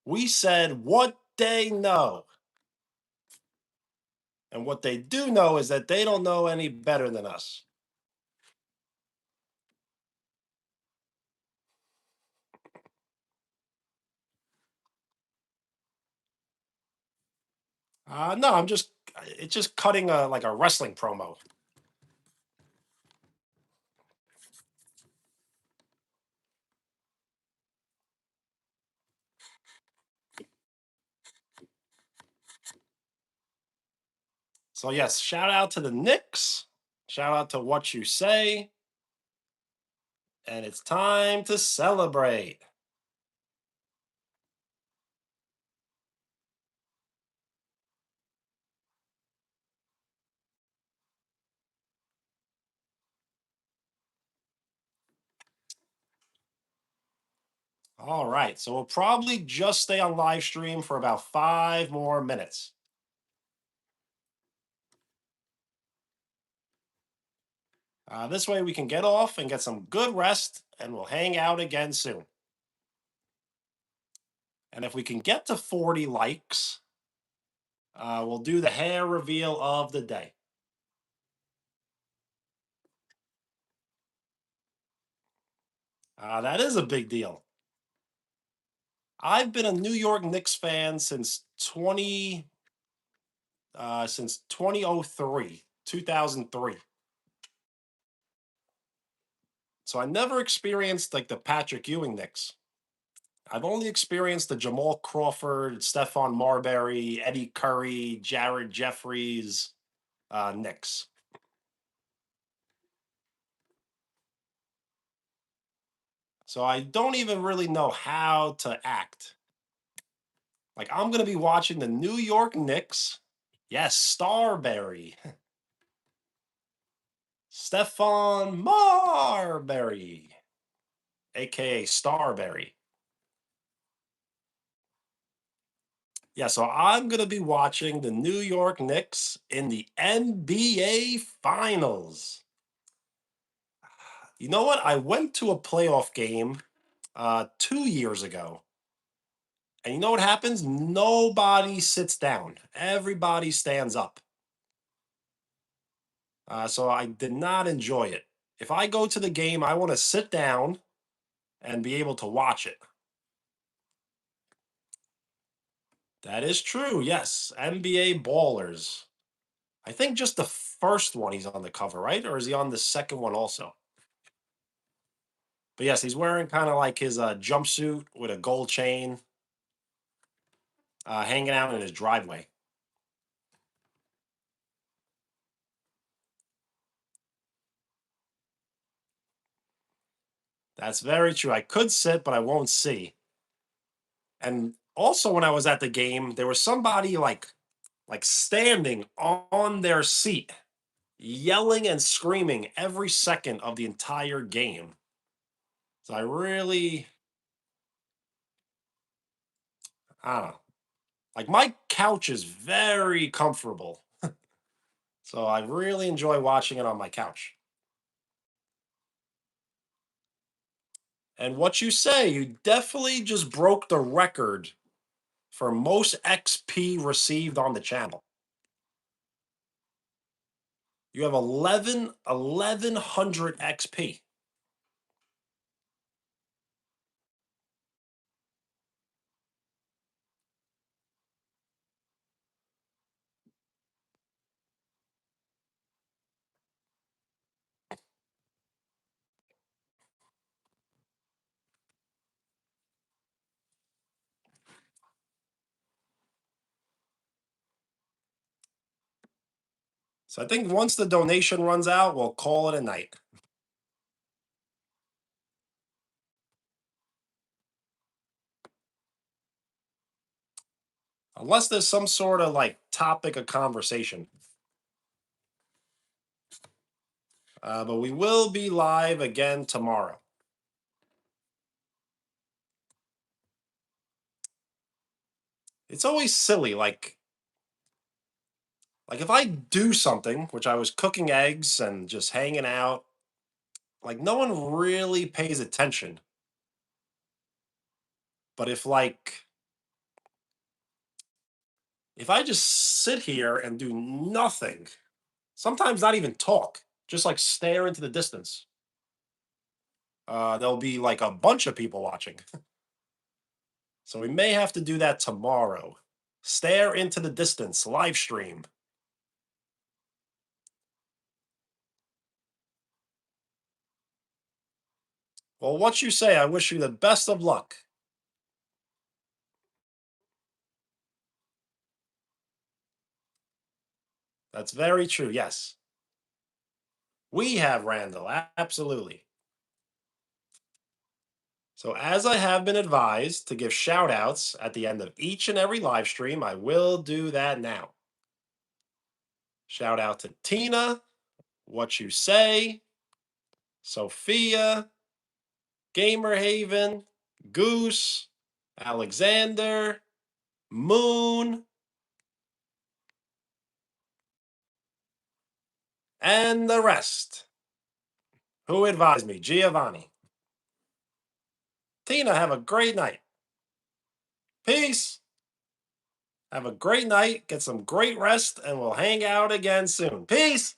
We said what they know. And what they do know is that they don't know any better than us. No, it's just cutting a like a wrestling promo. So yes, shout out to the Knicks. Shout out to what you say. And it's time to celebrate. All right, so we'll probably just stay on live stream for about 5 more minutes. This way we can get off and get some good rest, and we'll hang out again soon. And if we can get to 40 likes, we'll do the hair reveal of the day. That is a big deal. I've been a New York Knicks fan since 2003, 2003. So I never experienced like the Patrick Ewing Knicks. I've only experienced the Jamal Crawford, Stephon Marbury, Eddie Curry, Jared Jeffries Knicks. So I don't even really know how to act. Like I'm gonna be watching the New York Knicks. Yes, Starberry. Stephon Marbury, aka Starberry. Yeah, so I'm gonna be watching the New York Knicks in the NBA Finals. You know what? I went to a playoff game 2 years ago. And you know what happens? Nobody sits down. Everybody stands up. So I did not enjoy it. If I go to the game, I want to sit down and be able to watch it. That is true. Yes. NBA Ballers. I think just the first one he's on the cover, right? Or is he on the second one also? But yes, he's wearing kind of like his jumpsuit with a gold chain, hanging out in his driveway. That's very true. I could sit, but I won't see. And also, when I was at the game, there was somebody like standing on their seat, yelling and screaming every second of the entire game. So I don't know. Like my couch is very comfortable, so I really enjoy watching it on my couch. And what you say, you definitely just broke the record for most XP received on the channel. You have 1100 XP. So I think once the donation runs out, we'll call it a night. Unless there's some sort of like topic of conversation. But we will be live again tomorrow. It's always silly. Like if I do something, which I was cooking eggs and just hanging out, like no one really pays attention. But if I just sit here and do nothing, sometimes not even talk, just like stare into the distance, there'll be like a bunch of people watching. So we may have to do that tomorrow. Stare into the distance, live stream. Well, what you say, I wish you the best of luck. That's very true. Yes. We have Randall. Absolutely. So, as I have been advised to give shout outs at the end of each and every live stream, I will do that now. Shout out to Tina, What You Say, Sophia, Gamerhaven, Goose, Alexander, Moon, and the rest. Who advised me? Giovanni. Tina, have a great night. Peace. Have a great night. Get some great rest, and we'll hang out again soon. Peace.